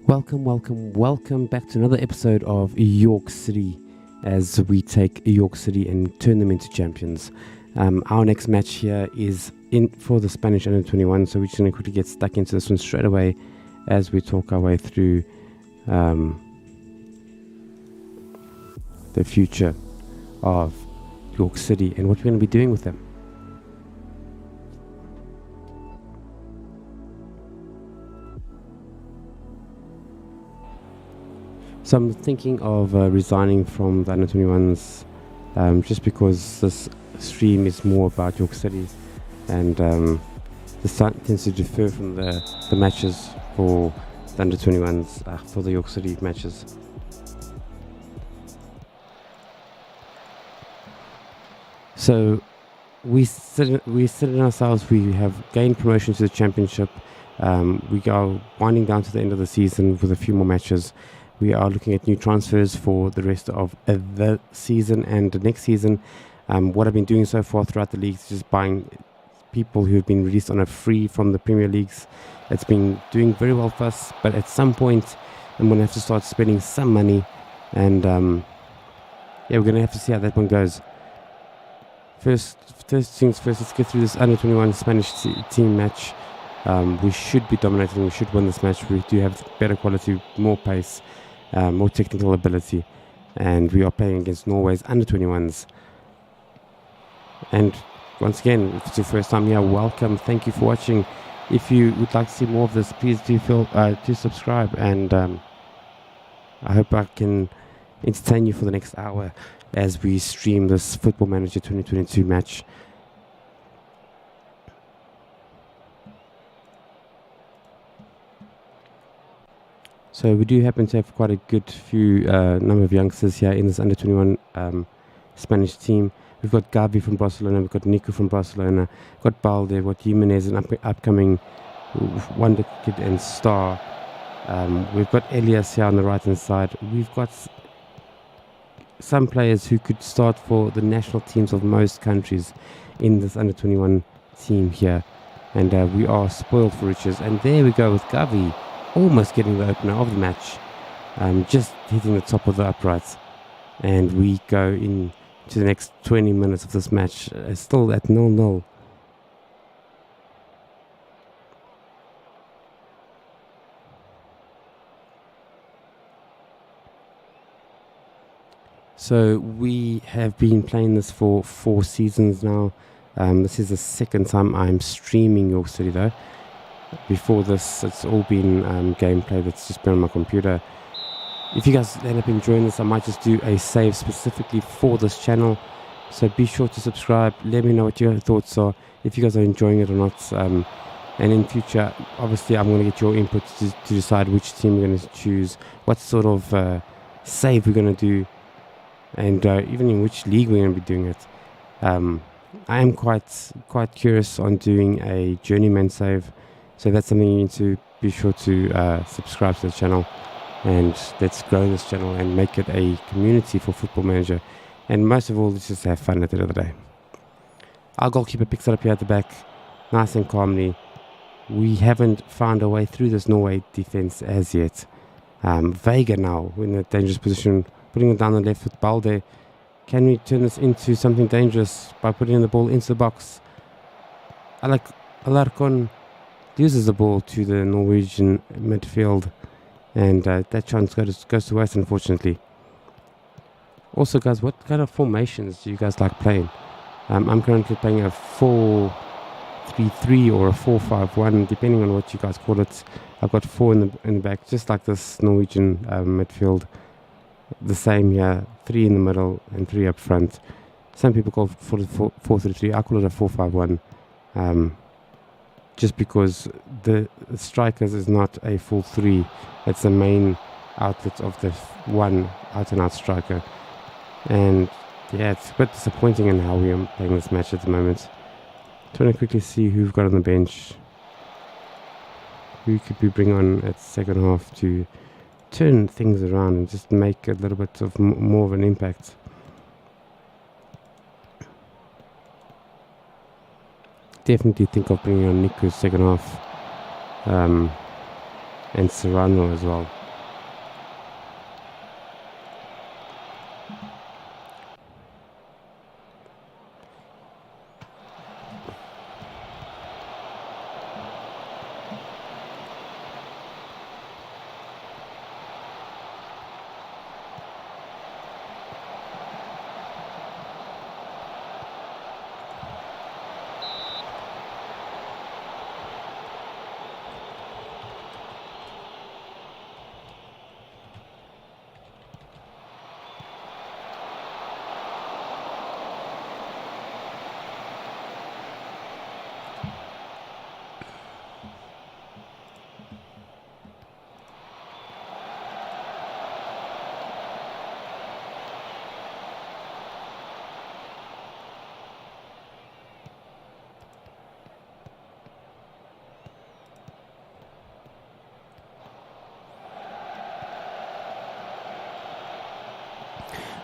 Welcome back to another episode of York City as we take York City and turn them into champions. Our next match here is in for the Spanish Under-21, so we're just going to quickly get stuck into this one straight away as we talk our way through the future of York City and what we're going to be doing with them. So I'm thinking of resigning from the Under-21s just because this stream is more about York City and the sun tends to differ from the matches for the Under-21s, for the York City matches. So we sit in ourselves, we have gained promotion to the championship, we are winding down to the end of the season with a few more matches. We are looking at new transfers for the rest of the season and the next season. What I've been doing so far throughout the leagues is just buying people who have been released on a free from the Premier Leagues. It's been doing very well for us, but at some point I'm going to have to start spending some money, and we're going to have to see how that one goes. First things first, let's get through this Under-21 Spanish team match. We should be dominating, we should win this match. We do have better quality, more pace, more technical ability, and we are playing against Norway's Under-21s. And once again, if it's your first time here, welcome, thank you for watching. If you would like to see more of this, please do feel to subscribe, and I hope I can entertain you for the next hour as we stream this Football Manager 2022 match. So we do happen to have quite a good few number of youngsters here in this Under-21 Spanish team. We've got Gavi from Barcelona, we've got Nico from Barcelona, we've got Balde, we've got Jimenez, an upcoming wonder kid and star. We've got Elias here on the right hand side. We've got some players who could start for the national teams of most countries in this Under-21 team here. And we are spoiled for riches. And there we go with Gavi, almost getting the opener of the match, just hitting the top of the uprights, and we go into the next 20 minutes of this match, still at 0-0. So we have been playing this for 4 seasons now. This is the second time I'm streaming York City though. Before this, it's all been gameplay that's just been on my computer. If you guys end up enjoying this, I might just do a save specifically for this channel. So be sure to subscribe. Let me know what your thoughts are, if you guys are enjoying it or not. And in future, obviously, I'm going to get your input to decide which team we're going to choose, what sort of save we're going to do, and even in which league we're going to be doing it. I am quite curious on doing a journeyman save. So that's something you need to be sure to subscribe to the channel, and let's grow this channel and make it a community for Football Manager. And most of all, let's just have fun at the end of the day. Our goalkeeper picks it up here at the back, nice and calmly. We haven't found a way through this Norway defense as yet. Vega now in a dangerous position, putting it down the left with Balde. Can we turn this into something dangerous by putting the ball into the box? Alarcon loses the ball to the Norwegian midfield, and that chance goes to waste, unfortunately. Also, guys, what kind of formations do you guys like playing? I'm currently playing a 4-3-3 or a 4-5-1, depending on what you guys call it. I've got 4 in the back, just like this Norwegian midfield. The same here, 3 in the middle and 3 up front. Some people call it 4-3-3. I call it a 4-5-1. Just because the strikers is not a full 3. It's the main outlet of the one out-and-out striker. And yeah, it's a bit disappointing in how we are playing this match at the moment. Trying to quickly see who we've got on the bench. Who could we bring on at second half to turn things around and just make a little bit of more of an impact. Definitely think of bringing on Nico second half, and Serrano as well.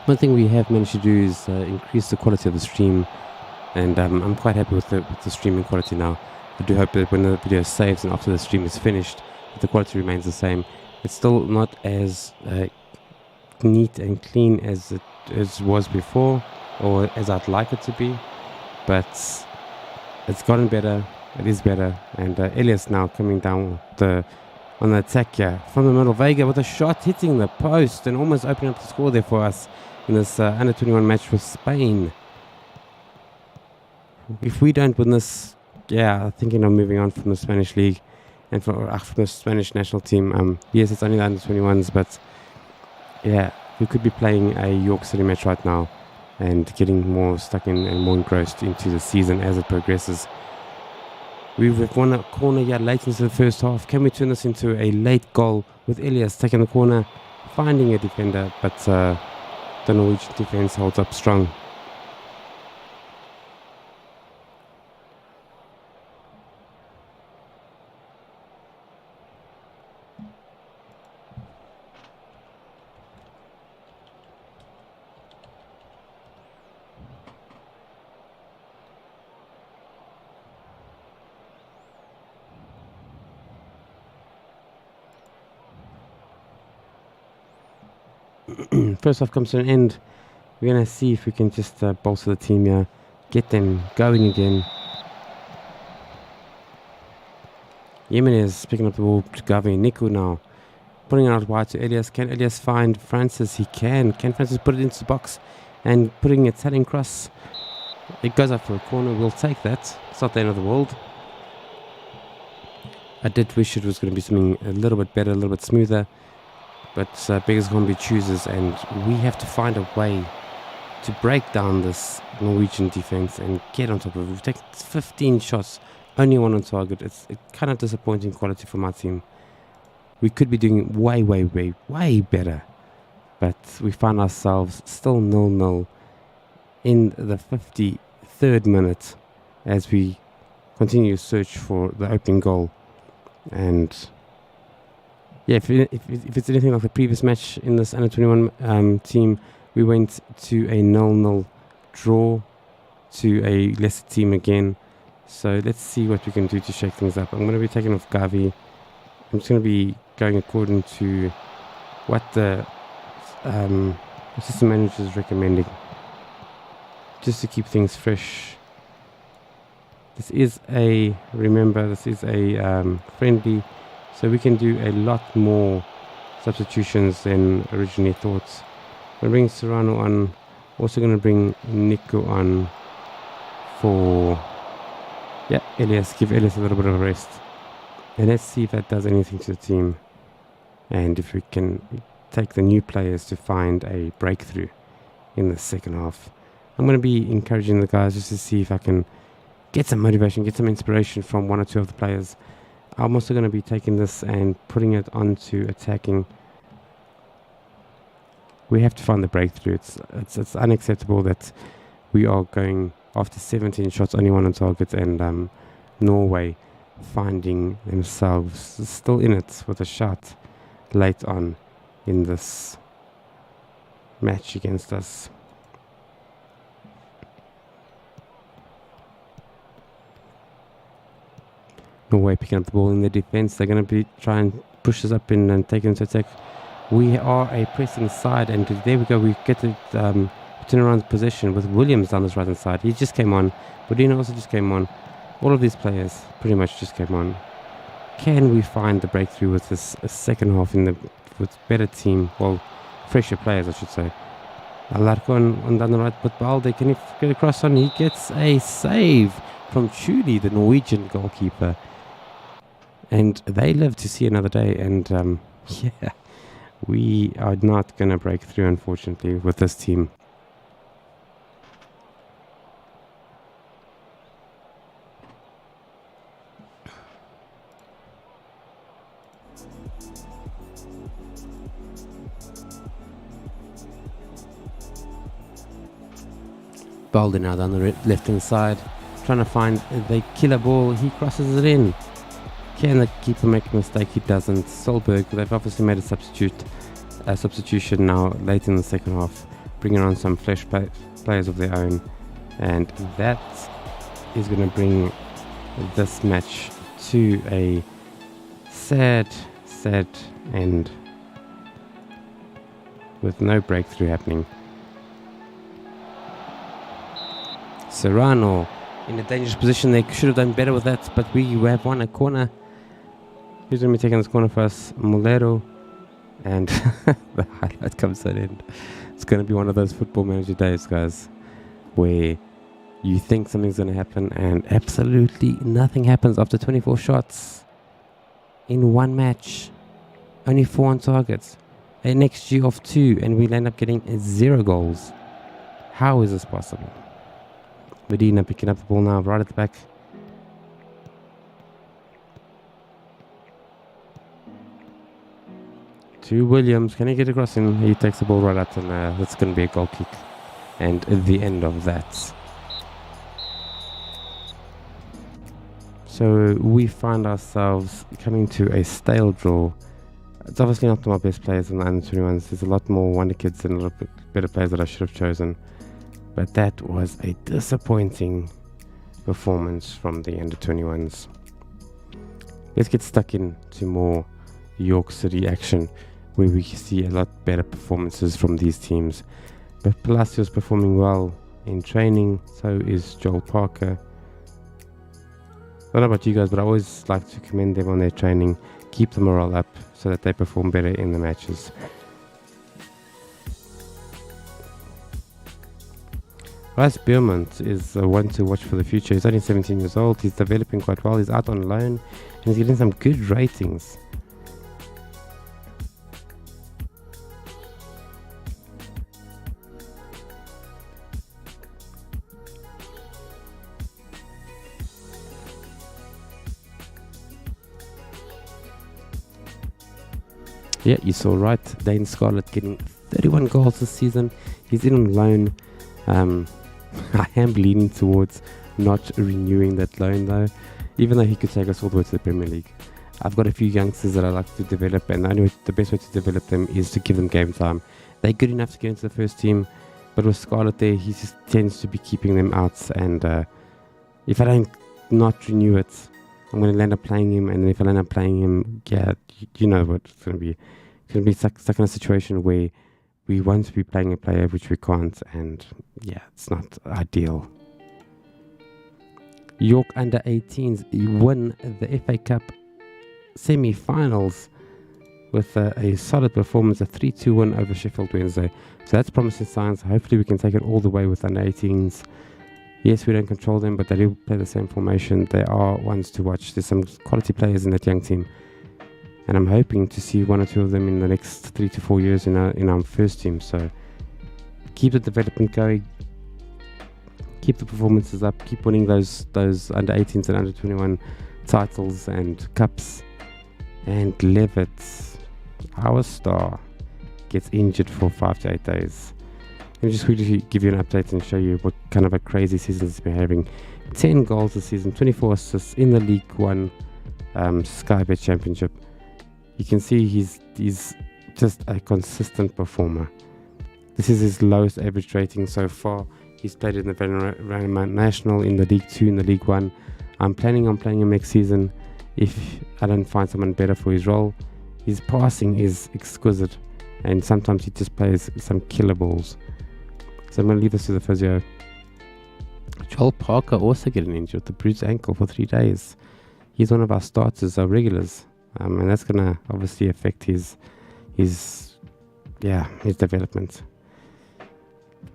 One thing we have managed to do is increase the quality of the stream, and I'm quite happy with the streaming quality now. I do hope that when the video saves and after the stream is finished, the quality remains the same. It's still not as neat and clean as it was before, or as I'd like it to be, but it's gotten better. It is better, and Elias now coming down on the attack here from the middle. Vega with a shot hitting the post and almost opening up the score there for us in this under 21 match with Spain. If we don't win this, I'm thinking of moving on from the Spanish league and from the Spanish national team. Yes, it's only the under 21s, but we could be playing a York City match right now and getting more stuck in and more engrossed into the season as it progresses. We've won a corner here late into the first half. Can we turn this into a late goal with Elias taking the corner, finding a defender, but the Norwegian defense holds up strong. First half comes to an end. We're going to see if we can just bolster the team here, get them going again. Jimenez picking up the ball to Gavi. Nico now putting it out wide to Elias. Can Elias find Francis? He can. Can Francis put it into the box and putting a Italian cross? It goes up for a corner. We'll take that. It's not the end of the world. I did wish it was going to be something a little bit better, a little bit smoother. But beggars can't be choosers, and we have to find a way to break down this Norwegian defense and get on top of it. We've taken 15 shots, only one on target. It's kind of disappointing quality from our team. We could be doing way, way, way, way better. But we find ourselves still 0-0 in the 53rd minute as we continue to search for the opening goal. And if it's anything like the previous match in this under 21 team, we went to a 0-0 draw to a lesser team again. So let's see what we can do to shake things up. I'm going to be taking off Gavi. I'm just going to be going according to what the assistant manager is recommending, just to keep things fresh. This is a friendly. So we can do a lot more substitutions than originally thought. I'm going to bring Serrano on. Also going to bring Nico on for Elias. Give Elias a little bit of a rest. And let's see if that does anything to the team. And if we can take the new players to find a breakthrough in the second half. I'm going to be encouraging the guys just to see if I can get some motivation, get some inspiration from one or two of the players. I'm also going to be taking this and putting it onto attacking. We have to find the breakthrough. It's unacceptable that we are going after 17 shots, only one on target, and Norway finding themselves still in it with a shot late on in this match against us. Norway picking up the ball in their defense. They're going to be try and push us up in and take it into attack. We are a pressing side, and there we go. We get to turn around possession with Williams down this right hand side. He just came on. Bodina also just came on. All of these players pretty much just came on. Can we find the breakthrough with this second half with better team? Well, fresher players, I should say. Alarcon on down the right, but Balde, can he get across on? He gets a save from Chuli, the Norwegian goalkeeper. And they live to see another day. And we are not going to break through, unfortunately, with this team. Balde now down the left-hand side, trying to find the killer ball. He crosses it in. Can the keeper make a mistake? He doesn't. Solberg, they've obviously made a substitution now late in the second half bringing on some players of their own, and that is going to bring this match to a sad end with no breakthrough happening. Serrano in a dangerous position. They should have done better with that, but we have won a corner. Who's going to be taking this corner for us? Molero. And the highlight comes to an end. It's going to be one of those football manager days, guys, where you think something's going to happen and absolutely nothing happens after 24 shots in one match. Only 4 on target. An XG of 2, and we end up getting 0 goals. How is this possible? Medina picking up the ball now, right at the back. To Williams. Can he get across him? He takes the ball right out, and that's going to be a goal kick. And the end of that. So we find ourselves coming to a stale draw. It's obviously not my best players in the under-21s. There's a lot more wonder kids and a lot better players that I should have chosen. But that was a disappointing performance from the under-21s. Let's get stuck into more York City action, where we see a lot better performances from these teams. But Palacios performing well in training, so is Joel Parker. I don't know about you guys, but I always like to commend them on their training, keep the morale up so that they perform better in the matches. Rice Beermont is one to watch for the future. He's only 17 years old, he's developing quite well, he's out on loan, and he's getting some good ratings. Yeah, you saw right. Dane Scarlett getting 31 goals this season. He's in on loan. I am leaning towards not renewing that loan though, even though he could take us all the way to the Premier League. I've got a few youngsters that I like to develop, and the best way to develop them is to give them game time. They're good enough to get into the first team, but with Scarlett there, he just tends to be keeping them out, and if I don't not renew it, I'm going to end up playing him, and then if I end up playing him, yeah, you know what it's going to be. It's going to be stuck in a situation where we want to be playing a player which we can't, and yeah, it's not ideal. York under-18s win the FA Cup semi-finals with a solid performance, a 3-2 win over Sheffield Wednesday. So that's promising signs. Hopefully we can take it all the way with under-18s. Yes, we don't control them, but they do play the same formation. They are ones to watch. There's some quality players in that young team, and I'm hoping to see 1 or 2 of them in the next 3 to 4 years in our first team. So keep the development going, keep the performances up, keep winning those under-18s and under-21 titles and cups. And Levitt, our star, gets injured for 5 to 8 days. Let me just quickly give you an update and show you what kind of a crazy season he's been having. 10 goals this season, 24 assists in the League One Sky Bet Championship. You can see he's just a consistent performer. This is his lowest average rating so far. He's played in the Vanarama National, in the League 2, in the League 1. I'm planning on playing him next season if I don't find someone better for his role. His passing is exquisite, and sometimes he just plays some killer balls. So I'm going to leave this to the physio. Joel Parker also getting injured with the bruised ankle for 3 days. He's one of our starters, our regulars, and that's going to obviously affect his development.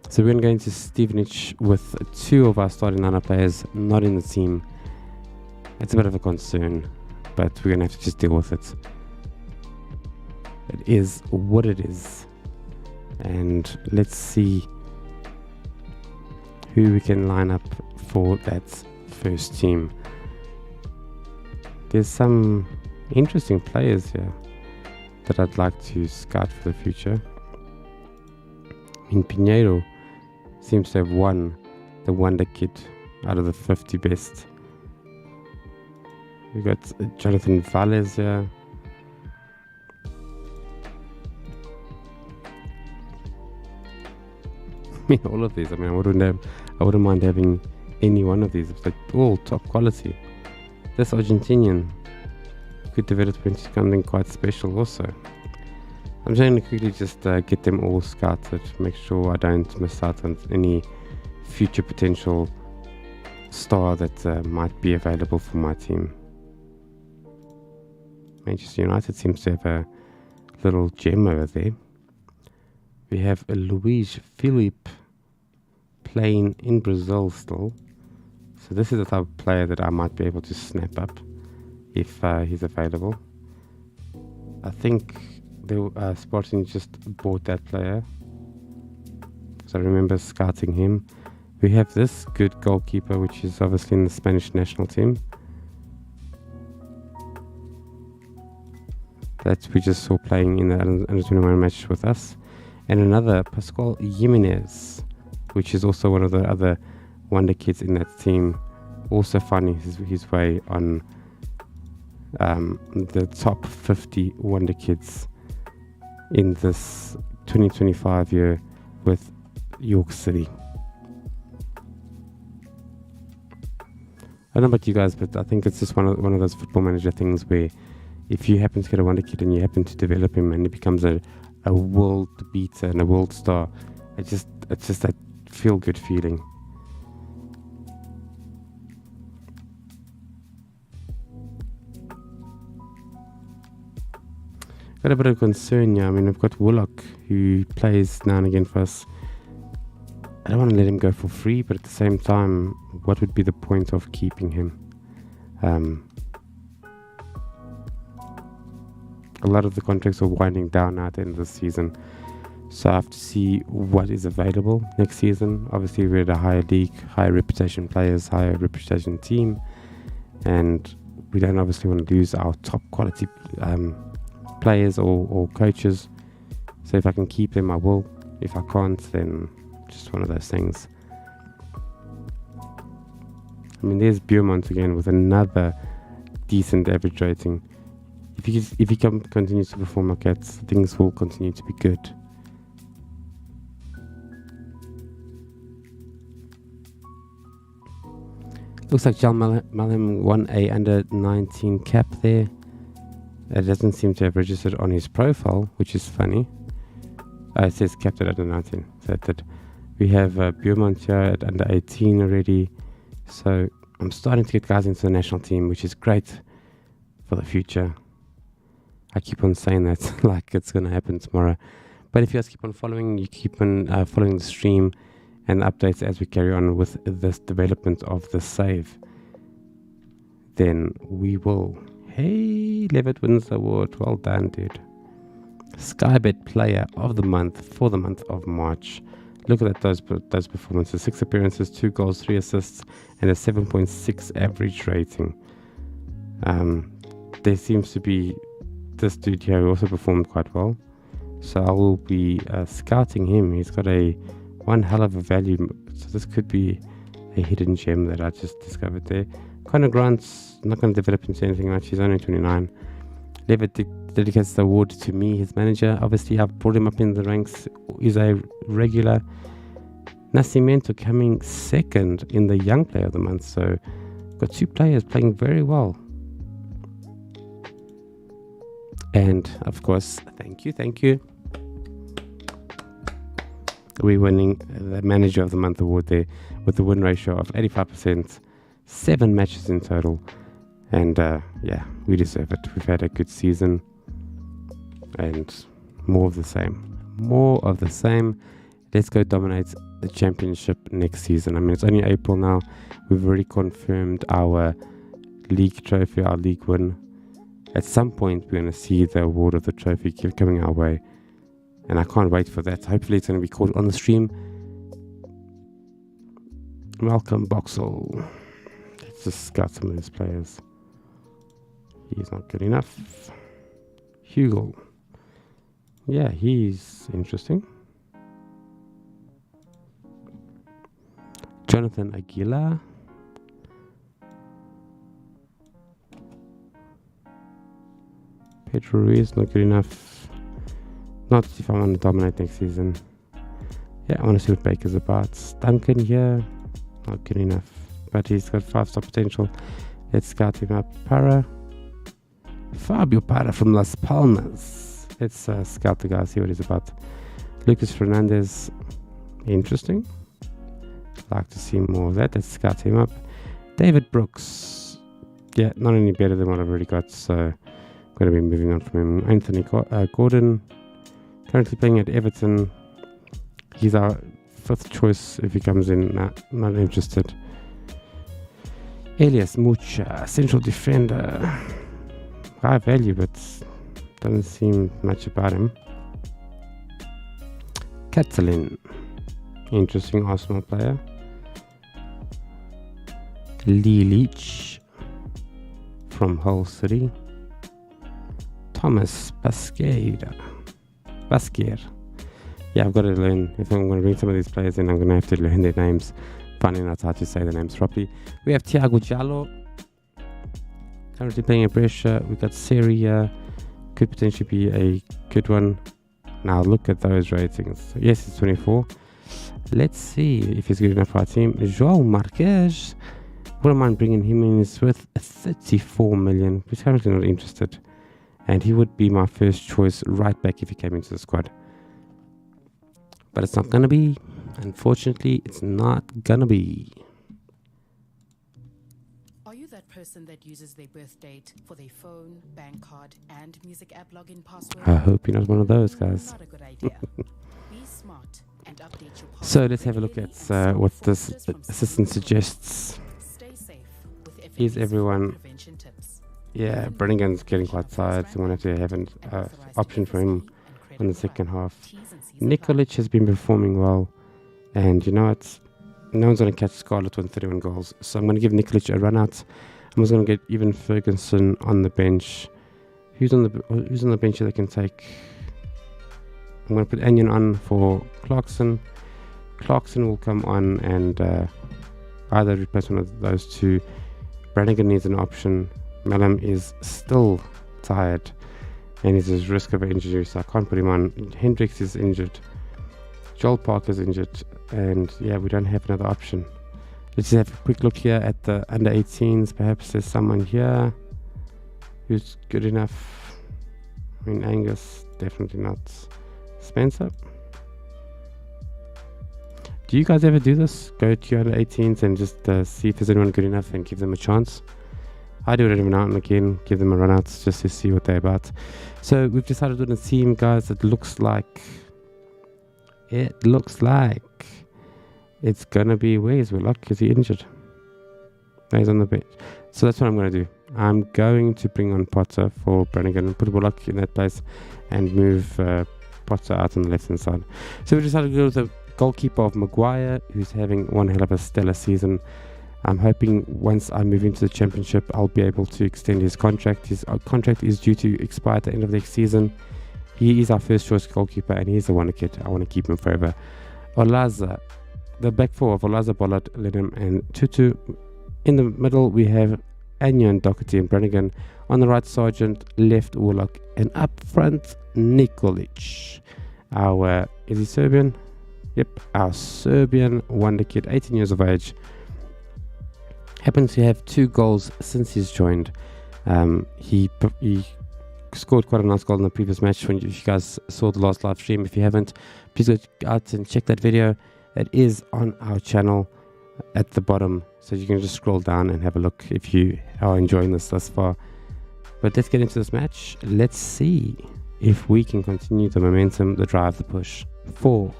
So we're going to go into Stevenage with 2 of our starting lineup players not in the team. It's a bit of a concern, but we're going to have to just deal with it. It is what it is. And let's see who we can line up for that first team. There's some interesting players here that I'd like to scout for the future. I mean, Pinheiro seems to have won the Wonder Kid out of the 50 best. We've got Jonathan Valles here. mean, all of these. I mean, I wouldn't mind having any one of these. It's like all top quality. This Argentinian could develop into something quite special also. I'm just going to quickly just get them all scouted, make sure I don't miss out on any future potential star that might be available for my team. Manchester United seems to have a little gem over there. We have a Luis Felipe playing in Brazil still. So this is the type of player that I might be able to snap up if he's available. I think the Sporting just bought that player, so I remember scouting him. We have this good goalkeeper, which is obviously in the Spanish national team. That we just saw playing in the under 21 match with us. And another, Pascual Jimenez, which is also one of the other wonder kids in that team, also finding his way on the top 50 wonder kids in this 2025 year with York City. I don't know about you guys, but I think it's just one of those football manager things where if you happen to get a wonder kid and you happen to develop him and he becomes a world beater and a world star, it's just that feel good feeling. Got a bit of concern here. I mean, we've got Willock who plays now and again for us. I don't want to let him go for free, but at the same time, what would be the point of keeping him? A lot of the contracts are winding down now at the end of the season, so I have to see what is available next season. Obviously, we're at a higher league, higher reputation players, higher reputation team, and we don't obviously want to lose our top quality players or coaches. So if I can keep them, I will. If I can't, then just one of those things. I mean, there's Beaumont again with another decent average rating. If he continues to perform like that, things will continue to be good. Looks like Jal Malham won a under 19 cap there. It doesn't seem to have registered on his profile, which is funny. It says capped at under 19. So it did. We have Beaumont here at under 18 already. So I'm starting to get guys into the national team, which is great for the future. I keep on saying that like it's going to happen tomorrow. But if you guys keep on following, you keep on following the stream and updates as we carry on with this development of the save, then we will. Hey, Levitt wins the award. Well done, dude. Skybet Player of the Month for the month of March. Look at those performances. 6 appearances, 2 goals, 3 assists, and a 7.6 average rating. There seems to be this dude here who also performed quite well. So I will be scouting him. He's got one hell of a value. So this could be a hidden gem that I just discovered there. Connor Grant's not going to develop into anything much. He's only 29. Levitt dedicates the award to me, his manager. Obviously, I've brought him up in the ranks. He's a regular. Nascimento coming second in the Young Player of the Month. So, got 2 players playing very well. And, of course, thank you. We're winning the Manager of the Month award there with a win ratio of 85%. 7 matches in total, and yeah, we deserve it. We've had a good season, and more of the same. Let's go dominate the championship next season. I mean, it's only April now. We've already confirmed our league trophy, our league win. At some point, we're going to see the award of the trophy coming our way, and I can't wait for that. Hopefully, it's going to be caught on the stream. Malcolm Boxall. Let's just scout some of these players. He's not good enough. Hugo. Yeah, he's interesting. Jonathan Aguilar. Pedro Ruiz, not good enough. Not if I want to dominate next season. Yeah, I want to see what Baker's about. Duncan here, not good enough, but he's got 5-star potential. Let's scout him up. Fabio Para from Las Palmas. Let's scout the guy, see what he's about. Lucas Fernandez, interesting. Like to see more of that. Let's scout him up. David Brooks, yeah, not any better than what I've already got, so I'm going to be moving on from him. Anthony Gordon, currently playing at Everton. He's our 5th choice if he comes in. Nah, not interested. Elias Mucha, central defender. High value, but doesn't seem much about him. Catalin, interesting Arsenal player. Lee Leach from Hull City. Thomas Basquier. Yeah, I've got to learn. If I'm going to bring some of these players in, I'm going to have to learn their names, finding out how to say the names properly. We have Thiago Jallo, currently playing at Brescia. We've got Serie, could potentially be a good one. Now look at those ratings. Yes, it's 24. Let's see if he's good enough for our team. João Marques, wouldn't mind bringing him in. He's worth 34 million. He's currently not interested. And he would be my first choice right back if he came into the squad. But it's not going to be. Unfortunately, it's not going to be. Are you that person that uses their birth date for their phone, bank card, and music app login password? I hope you're not one of those guys. Not a good idea. Be smart and update your password. So let's have a look at what this assistant suggests. Stay safe with Here's everyone. prevention tips. Yeah, Brannigan's getting quite tired, so I'm going to have to have an option for him in the second half. Nikolic has been performing well, and you know what? No one's going to catch Scarlett with 31 goals, so I'm going to give Nikolic a run out. I'm just going to get even Ferguson on the bench. Who's on the bench that I can take? I'm going to put Anion on for Clarkson. Clarkson will come on and either replace one of those two. Brannigan needs an option. Malum is still tired and he's at risk of injury, so I can't put him on. Hendricks is injured. Joel Parker's injured, and yeah, we don't have another option. Let's just have a quick look here at the under 18s. Perhaps there's someone here who's good enough. I mean, Angus, definitely not. Spencer? Do you guys ever do this? Go to your under 18s and just see if there's anyone good enough and give them a chance? I do it every now and again, give them a run out just to see what they're about. So we've decided on a team, guys. It looks like it's gonna be, where's Willock? Is he injured? No, he's on the bench. So that's what I'm gonna do. I'm going to bring on Potter for Brannigan and put Willock in that place and move Potter out on the left hand side. So we decided to go with the goalkeeper of Maguire, who's having one hell of a stellar season. I'm hoping once I move into the championship, I'll be able to extend his contract. His contract is due to expire at the end of next season. He is our first choice goalkeeper, and he's the wonder kid. I want to keep him forever. Olaza, the back four of Olaza, Bollard, Lenham, and Tutu. In the middle, we have Anion, Doherty, and Brannigan. On the right, Sargent, left, Warlock, and up front, Nikolic. Is he Serbian? Yep, our Serbian wonder kid, 18 years of age. Happens to have 2 goals since he's joined. He scored quite a nice goal in the previous match when you guys saw the last live stream. If you haven't, please go out and check that video. It is on our channel at the bottom, so you can just scroll down and have a look if you are enjoying this thus far. But let's get into this match. Let's see if we can continue the momentum, the drive, the push for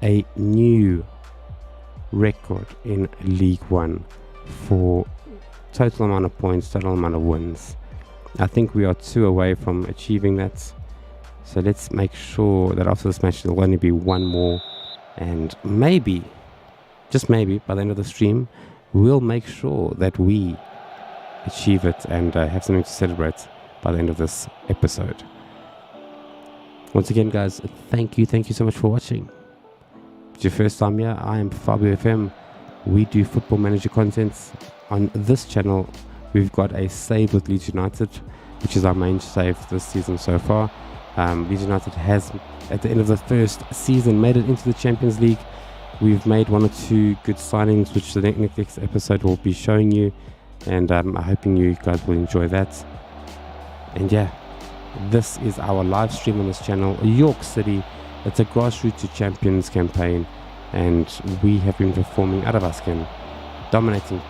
a new record in League One for total amount of points, total amount of wins. I think we are 2 away from achieving that. So let's make sure that after this match there'll only be one more, and maybe, just maybe, by the end of the stream, we'll make sure that we achieve it and have something to celebrate by the end of this episode. Once again, guys, thank you so much for watching. If it's your first time here, I am Fabio FM. We do football manager content on this channel. We've got a save with Leeds United, which is our main save this season so far. Leeds United has, at the end of the first season, made it into the Champions League. We've made 1 or 2 good signings, which the next episode will be showing you, and I'm hoping you guys will enjoy that. And yeah, this is our live stream on this channel, York City. It's a grassroots to champions campaign, and we have been performing out of our skin, dominating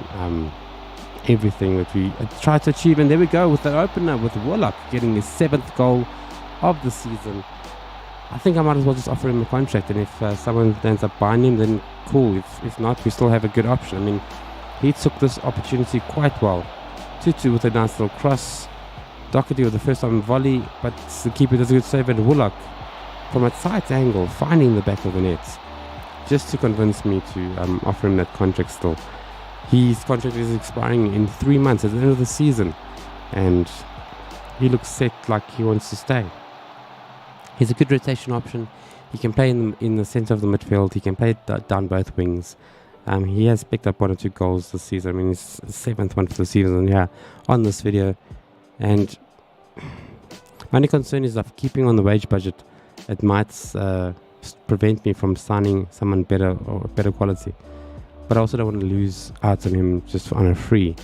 everything that we tried to achieve. And there we go with the opener, with Warlock getting his 7th goal of the season. I think I might as well just offer him a contract, and if someone ends up buying him, then cool. If not, we still have a good option. I mean, he took this opportunity quite well. 2-2 with a nice little cross. Doherty with the first time volley, but the keeper does a good save, and Warlock from a tight angle finding the back of the net, just to convince me to offer him that contract still. His contract is expiring in 3 months at the end of the season, and he looks set like he wants to stay. He's a good rotation option. He can play in the centre of the midfield. He can play down both wings. He has picked up 1 or 2 goals this season. I mean, his 7th one for the season here on this video. And my only concern is of keeping on the wage budget. It might prevent me from signing someone better or better quality. But I also don't want to lose out on him just on a free.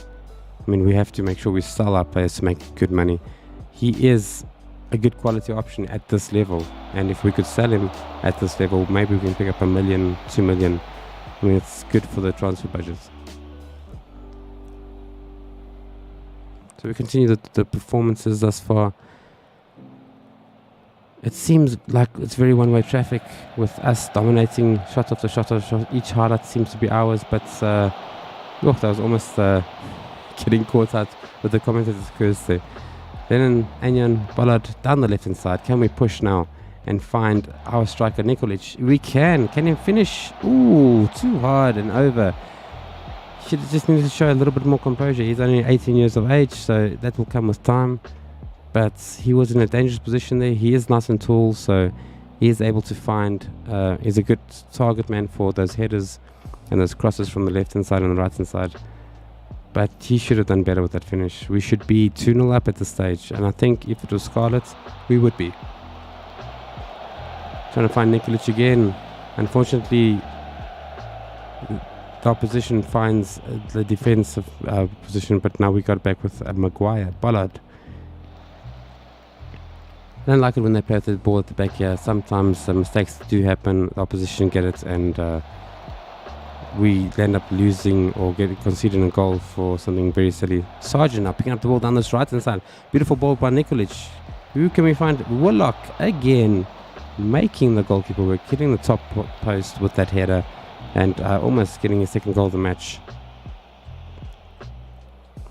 I mean, we have to make sure we sell our players to make good money. He is a good quality option at this level, and if we could sell him at this level, maybe we can pick up $1 million, $2 million. I mean, it's good for the transfer budget. So we continue the performances thus far. It seems like it's very one-way traffic with us dominating shot after shot after shot. Each highlight seems to be ours, but that was almost getting caught out with the commentator's curse there. Then Anyan Bollard down the left-hand side. Can we push now and find our striker Nikolic? We can. Can he finish? Ooh, too hard and over. Should just need to show a little bit more composure. He's only 18 years of age, so that will come with time. But he was in a dangerous position there. He is nice and tall, so he is able to find. He's a good target man for those headers and those crosses from the left-hand side and the right-hand side. But he should have done better with that finish. We should be 2-0 up at this stage, and I think if it was Scarlet, we would be. Trying to find Nikolic again. Unfortunately, the opposition finds the defensive position, but now we got back with Maguire. Bollard. I don't like it when they play the ball at the back here. Sometimes mistakes do happen, the opposition get it, and we end up losing or conceding a goal for something very silly. Sargent now picking up the ball down this right hand side. Beautiful ball by Nikolic. Who can we find? Warlock again, making the goalkeeper work, hitting the top post with that header, and almost getting his 2nd goal of the match.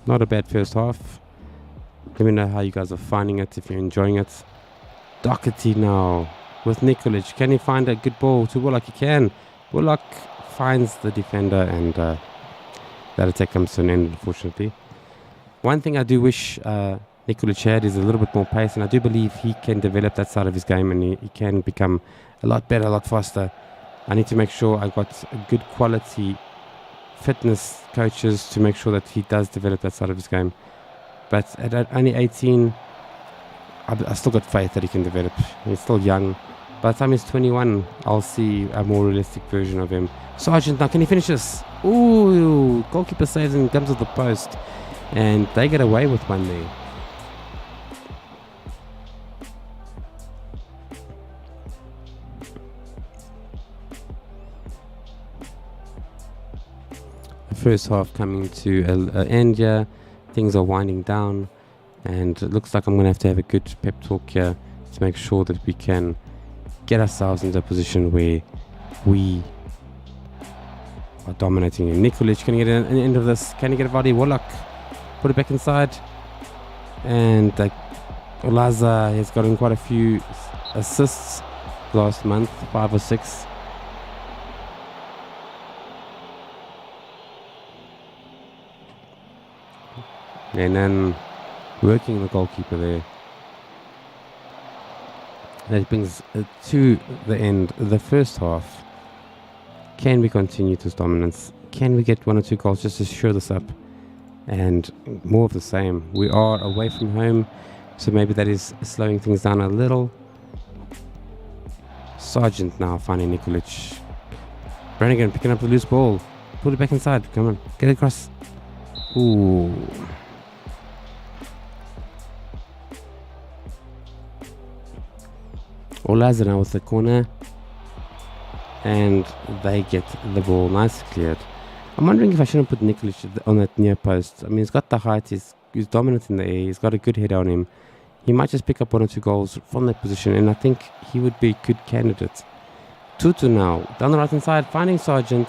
Not a bad first half. Let me know how you guys are finding it, if you're enjoying it. Doherty now with Nikolic. Can he find a good ball to Warlock? He can. Warlock finds the defender, and that attack comes to an end, unfortunately. One thing I do wish Nikolic had is a little bit more pace, and I do believe he can develop that side of his game, and he can become a lot better, a lot faster. I need to make sure I got a good quality fitness coaches to make sure that he does develop that side of his game. But at only 18, I still got faith that he can develop. He's still young. By the time he's 21, I'll see a more realistic version of him. Sargent now, can he finish this? Ooh, goalkeeper saves and comes with the post. And they get away with one there. The first half coming to an end here. Things are winding down. And it looks like I'm going to have a good pep talk here to make sure that we can get ourselves into a position where we are dominating him. Nikolic, can he get an end of this? Can he get a volley? Warlock, put it back inside. And Olaza has gotten quite a few assists last month, 5 or 6. And then working the goalkeeper there. That brings to the end, the first half. Can we continue this dominance? Can we get 1 or 2 goals just to show this up? And more of the same. We are away from home. So maybe that is slowing things down a little. Sargent now finding Nikolic. Brannigan picking up the loose ball. Pull it back inside. Come on. Get it across. Ooh. Olaza now with the corner. And they get the ball nice cleared. I'm wondering if I shouldn't put Nikolic on that near post. I mean, he's got the height. He's dominant in the air. He's got a good head on him. He might just pick up 1 or 2 goals from that position. And I think he would be a good candidate. Tutu now. Down the right hand side. Finding Sargent.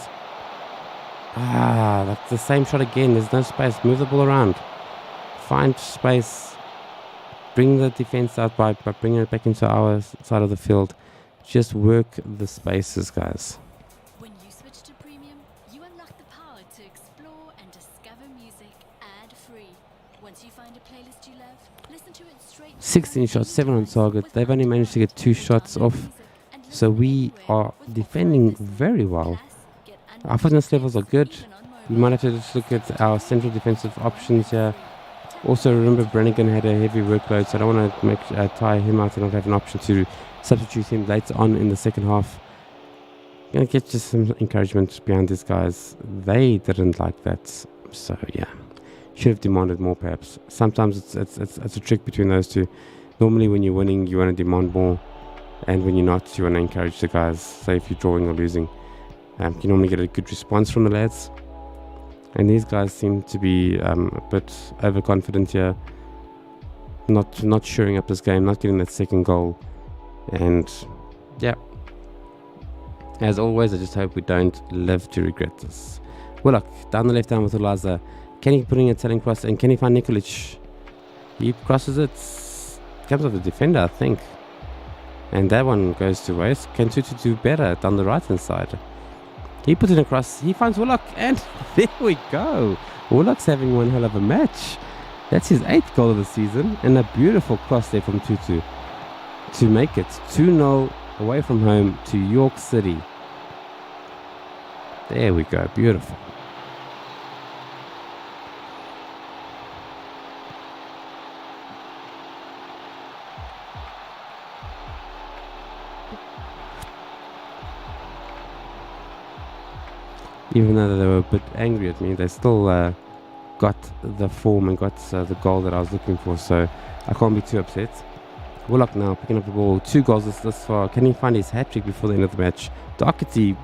That's the same shot again. There's no space. Move the ball around. Find space. Bring the defense out by bringing it back into our side of the field. Just work the spaces, guys. When you switch to premium, you unlock the power to explore and discover music ad-free. Once you find a playlist you love, listen to it straight. 16 shots, 7 on target. They've only managed to get 2 shots off. So we are defending very well. Our fitness levels are good. We might have to just look at our central defensive options here. Also, remember Brannigan had a heavy workload, so I don't want to tire him out and not have an option to substitute him later on in the second half. Gonna get just some encouragement behind these guys. They didn't like that, so yeah, should have demanded more perhaps. Sometimes it's a trick between those two. Normally, when you're winning, you want to demand more, and when you're not, you want to encourage the guys. Say if you're drawing or losing, you normally get a good response from the lads. And these guys seem to be a bit overconfident here, not shoring up this game, not getting that second goal. And yeah, as always, I just hope we don't live to regret this. Willock down the left hand with Olaza. Can he put in a telling cross, and can he find Nikolic? He crosses it, comes off the defender, I think, and that one goes to waste. Can Tutu do better down the right hand side? He puts it across, he finds Willock, and there we go. Willock's having one hell of a match. That's his 8th goal of the season, and a beautiful cross there from Tutu to make it 2-0 away from home to York City. There we go, beautiful. Even though they were a bit angry at me, they still got the form and got the goal that I was looking for, so I can't be too upset. Willock now picking up the ball, 2 goals this far. Can he find his hat-trick before the end of the match? Doherty,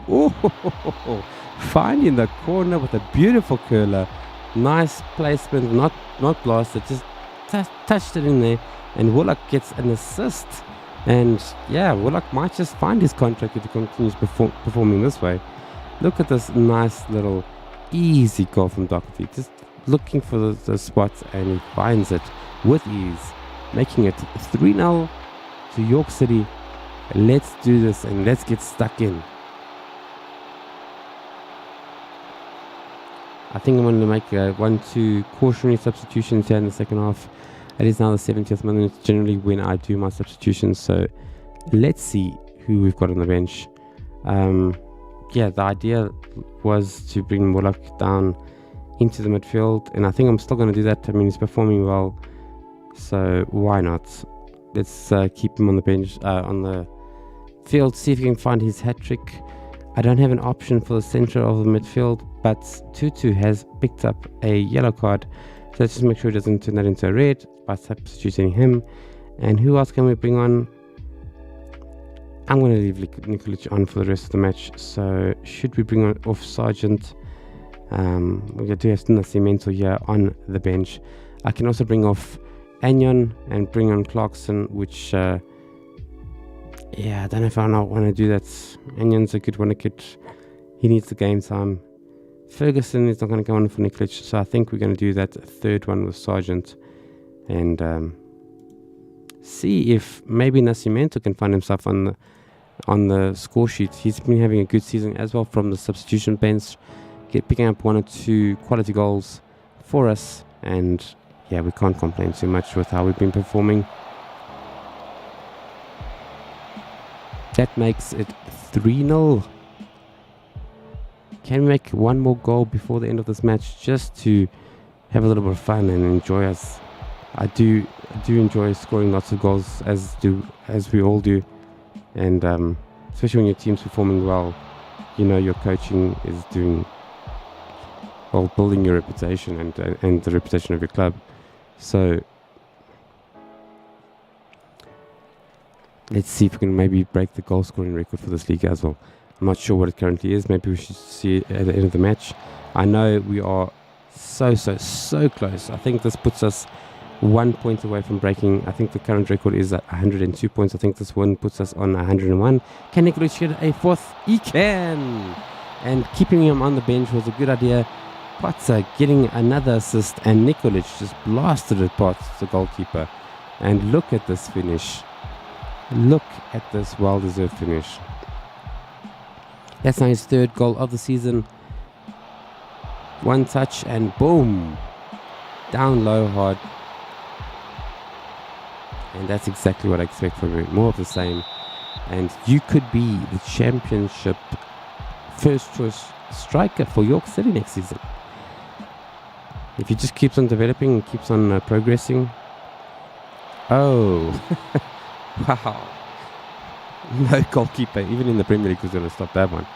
finding the corner with a beautiful curler. Nice placement, not blasted, just touched it in there, and Willock gets an assist. And yeah, Willock might just find his contract if he continues performing this way. Look at this nice little easy goal from Doherty. Just looking for the spot, and he finds it with ease, making it 3-0 to York City. Let's do this and let's get stuck in. I think I'm going to make 1-2 cautionary substitutions here in the second half. It is now the 70th minute, generally when I do my substitutions. So let's see who we've got on the bench. Yeah, the idea was to bring Willock down into the midfield, and I think I'm still going to do that. I mean, he's performing well, so why not? Let's keep him on the bench, on the field, see if he can find his hat-trick. I don't have an option for the centre of the midfield, but Tutu has picked up a yellow card, so let's just make sure he doesn't turn that into a red by substituting him. And who else can we bring on? I'm going to leave Nikolic on for the rest of the match. So should we bring off Sargent? We do have Nascimento here on the bench. I can also bring off Agnon and bring on Clarkson, which yeah, I don't know if I want to do that. Agnon's a good one to get. He needs the game time. Ferguson is not going to go on for Nikolic, so I think we're going to do that third one with Sargent, and see if maybe Nascimento can find himself on the score sheet. He's been having a good season as well from the substitution bench, picking up 1 or 2 quality goals for us, and yeah, we can't complain too much with how we've been performing. That makes it 3-0. Can we make 1 more goal before the end of this match, just to have a little bit of fun and enjoy us I do enjoy scoring lots of goals, as we all do, and especially when your team's performing well, your coaching is doing well, building your reputation and the reputation of your club. So let's see if we can maybe break the goal scoring record for this league as well. I'm not sure what it currently is. Maybe we should see it at the end of the match. I know we are so close. I think this puts us 1 point away from breaking. I think the current record is at 102 points. I think this one puts us on 101. Can Nikolic get a fourth? He can! And keeping him on the bench was a good idea. Potzer getting another assist, and Nikolic just blasted it past the goalkeeper. And look at this finish. Look at this well-deserved finish. That's now his third goal of the season. One touch and boom! Down low hard. And that's exactly what I expect from him. More of the same. And you could be the championship first choice striker for York City next season. If he just keeps on developing and keeps on progressing. Oh. Wow. No goalkeeper, even in the Premier League, was going to stop that one.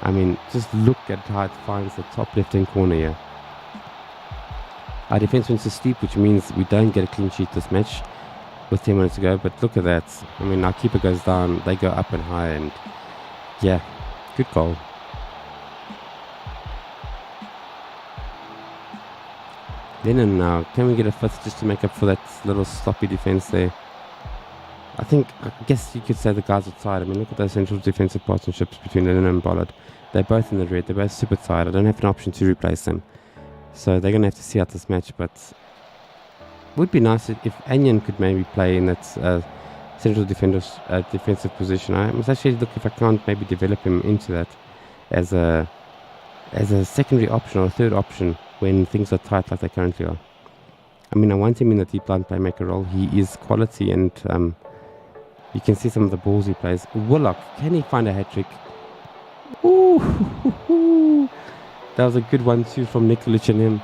I mean, just look at how it finds the top left-hand corner here. Our defense wins to steep, which means we don't get a clean sheet this match with 10 minutes to go. But look at that. I mean, our keeper goes down, they go up and high, and yeah, good goal. Lennon now. Can we get a fifth just to make up for that little sloppy defense there? I guess you could say the guys are tired. I mean, look at those central defensive partnerships between Lennon and Bollard. They're both in the red. They're both super tired. I don't have an option to replace them. So they're going to have to see out this match. But it would be nice if Anyan could maybe play in that central defensive position. I must actually look if I can't maybe develop him into that as a secondary option or a third option when things are tight like they currently are. I mean, I want him in the deep line playmaker role. He is quality, and you can see some of the balls he plays. Willock, can he find a hat-trick? Ooh, that was a good 1-2 from Nikolic and him.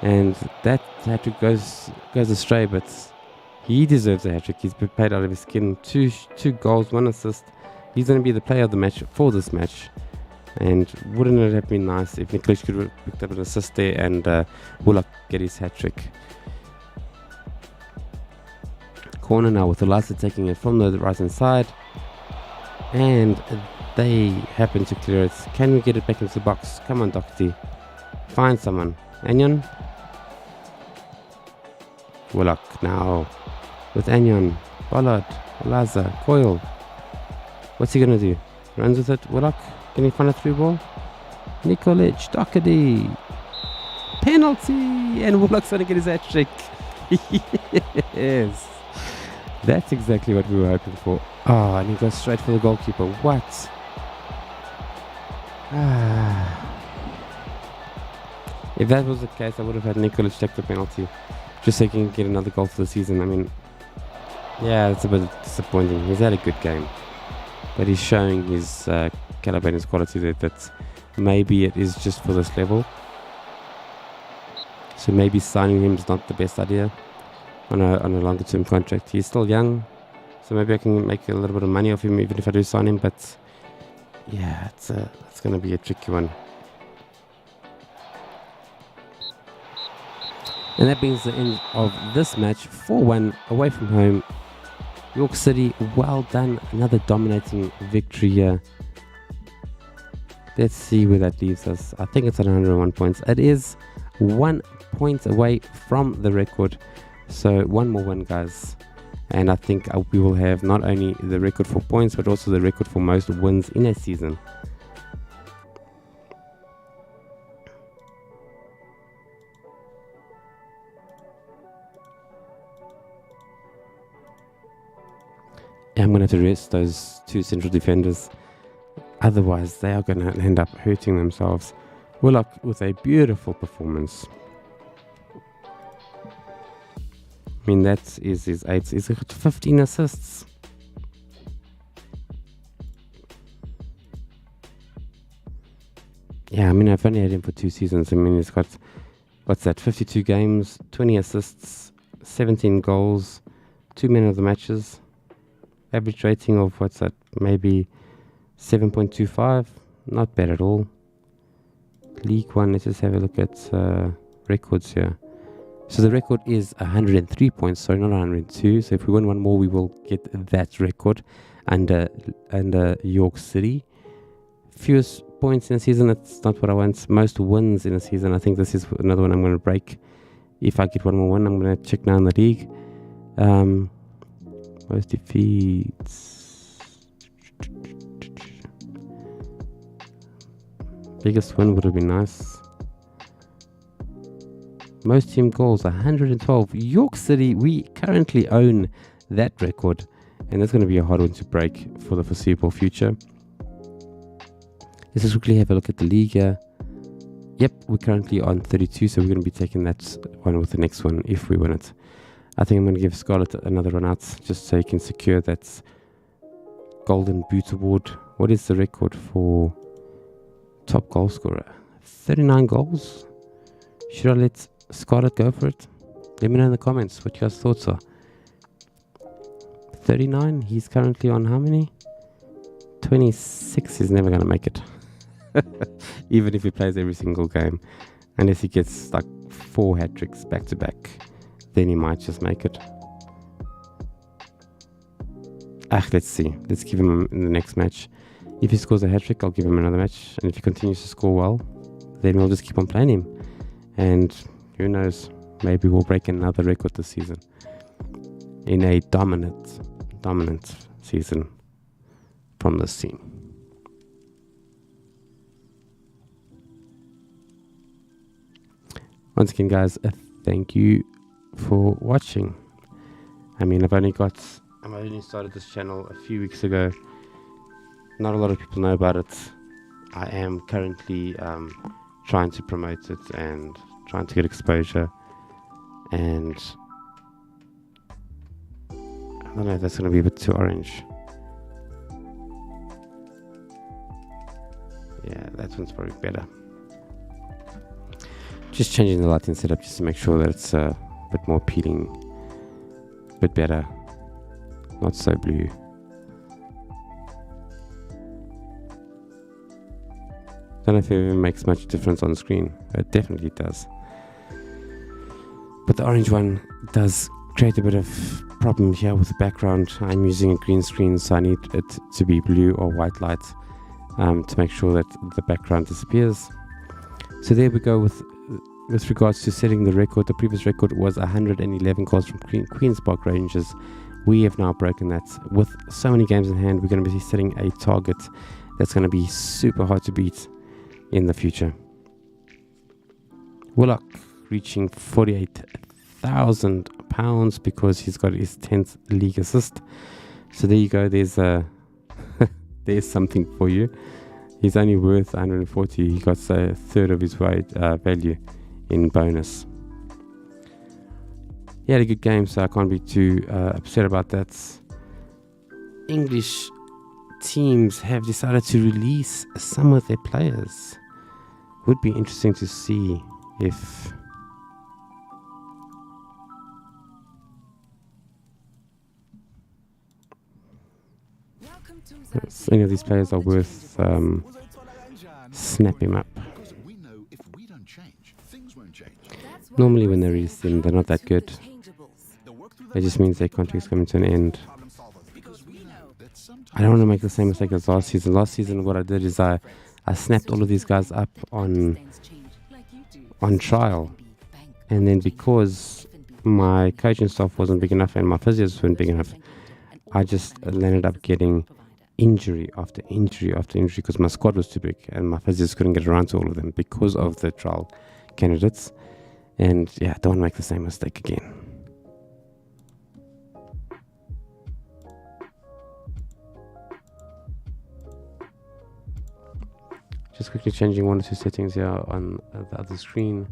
And that hat-trick goes astray, but he deserves a hat-trick. He's been played out of his skin. Two goals, 1 assist. He's going to be the player of the match for this match. And wouldn't it have been nice if Nikolic could have picked up an assist there and Willock get his hat-trick. Corner now with Olasa taking it from the right hand side, and they happen to clear it. Can we get it back into the box? Come on, Doherty, find someone. Anyon, Willock now with Anyon, Bollard, Olasa, Coyle. What's he gonna do? Runs with it. Willock, can he find a through ball? Nikolic, Doherty, penalty, and Willock's gonna get his hat trick. Yes. That's exactly what we were hoping for. Oh, and he goes straight for the goalkeeper. What? If that was the case, I would have had Nikolic take the penalty just so he can get another goal for the season. I mean, yeah, it's a bit disappointing. He's had a good game, but he's showing his caliber and his quality that maybe it is just for this level. So maybe signing him is not the best idea. On a longer term contract. He's still young, so maybe I can make a little bit of money off him even if I do sign him, but yeah, it's going to be a tricky one. And that brings the end of this match. 4-1 away from home. York City, well done. Another dominating victory here. Let's see where that leaves us. I think it's at 101 points. It is 1 point away from the record. So one more win, guys, and I think we will have not only the record for points but also the record for most wins in a season. Yeah, I'm going to have to rest those two central defenders, otherwise they are going to end up hurting themselves. Willock with a beautiful performance. I mean, that is his 8. He's got 15 assists. Yeah, I mean, I've only had him for 2 seasons. I mean, he's got, 52 games, 20 assists, 17 goals, 2 men of the matches, average rating of what's that? Maybe 7.25. Not bad at all. League One. Let's just have a look at records here. So the record is 103 points. Sorry, not 102. So if we win one more, we will get that record under York City. Fewest points in a season. That's not what I want. Most wins in a season. I think this is another one I'm going to break. If I get one more win, I'm going to check down the league. Most defeats. Biggest win would have been nice. Most team goals, 112. York City, we currently own that record, and that's going to be a hard one to break for the foreseeable future. Let's just quickly have a look at the league here. Yep, we're currently on 32, so we're going to be taking that one with the next one if we win it. I think I'm going to give Scarlett another run out just so you can secure that Golden Boot Award. What is the record for top goal scorer? 39 goals. Should I let Scarlett go for it? Let me know in the comments what your thoughts are. 39. He's currently on how many? 26. He's never going to make it. Even if he plays every single game. Unless he gets like 4 hat-tricks back to back. Then he might just make it. Let's see. Let's give him in the next match. If he scores a hat-trick, I'll give him another match. And if he continues to score well, then we'll just keep on playing him. And who knows, maybe we'll break another record this season. In a dominant season from this team. Once again, guys, thank you for watching. I mean, I've only started this channel a few weeks ago. Not a lot of people know about it. I am currently trying to promote it and trying to get exposure. And I don't know if that's going to be a bit too orange. Yeah, that one's probably better. Just changing the lighting setup just to make sure that it's a bit more appealing, a bit better, not so blue. Don't know if it even makes much difference on the screen. It definitely does. But the orange one does create a bit of problem here with the background. I'm using a green screen, so I need it to be blue or white light to make sure that the background disappears. So there we go with regards to setting the record. The previous record was 111 goals from Queen's Park Rangers. We have now broken that. With so many games in hand, we're going to be setting a target that's going to be super hard to beat in the future. Willock reaching £48,000 because he's got his 10th league assist. So there you go. There's there's something for you. He's only worth 140. He got a third of his value in bonus. He had a good game, so I can't be too upset about that. English teams have decided to release some of their players. Would be interesting to see if any of these players are worth snapping up. Normally when they release them, they're not that good. It just means their contract's coming to an end. I don't want to make the same mistake as last season. Last season what I did is I snapped all of these guys up on trial. And then because my coaching staff wasn't big enough and my physios weren't big enough, I just ended up getting injury after injury after injury because my squad was too big and my physios couldn't get around to all of them because of the trial candidates. And yeah, don't want to make the same mistake again. Just quickly changing 1 or 2 settings here on the other screen.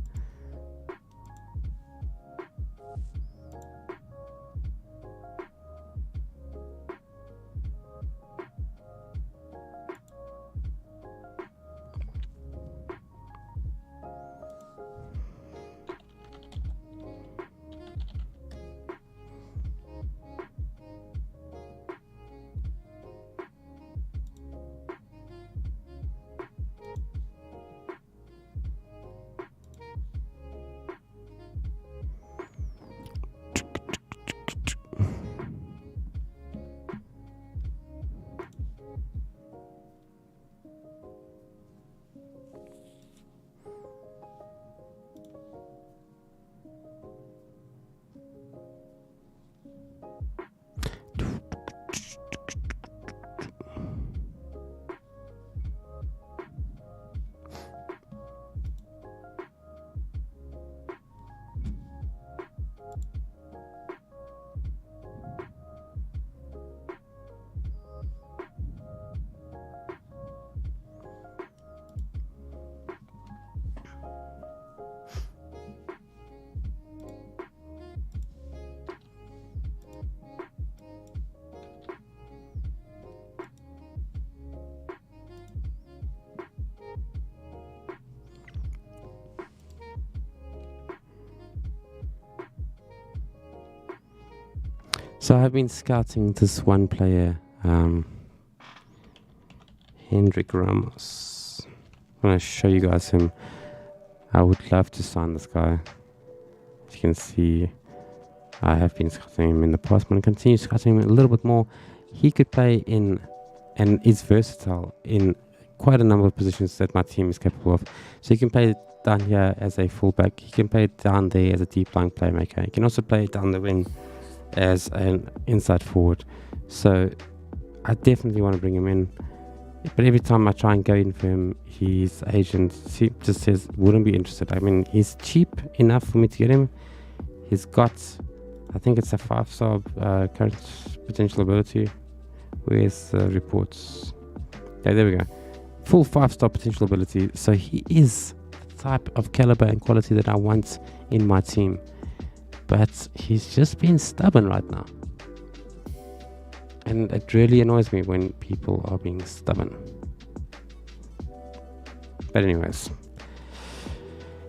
So I've been scouting this one player, Hendrik Ramos. I'm going to show you guys him. I would love to sign this guy. As you can see, I have been scouting him in the past. I'm going to continue scouting him a little bit more. He could play in and is versatile in quite a number of positions that my team is capable of. So he can play down here as a fullback. He can play down there as a deep line playmaker. He can also play down the wing as an inside forward. So I definitely want to bring him in. But every time I try and go in for him, his agent just says wouldn't be interested. I mean, he's cheap enough for me to get him. He's got, I think it's a 5-star current potential ability. Where's the reports? Yeah, there we go. Full 5-star potential ability. So he is the type of caliber and quality that I want in my team. But he's just being stubborn right now. And it really annoys me when people are being stubborn. But anyways,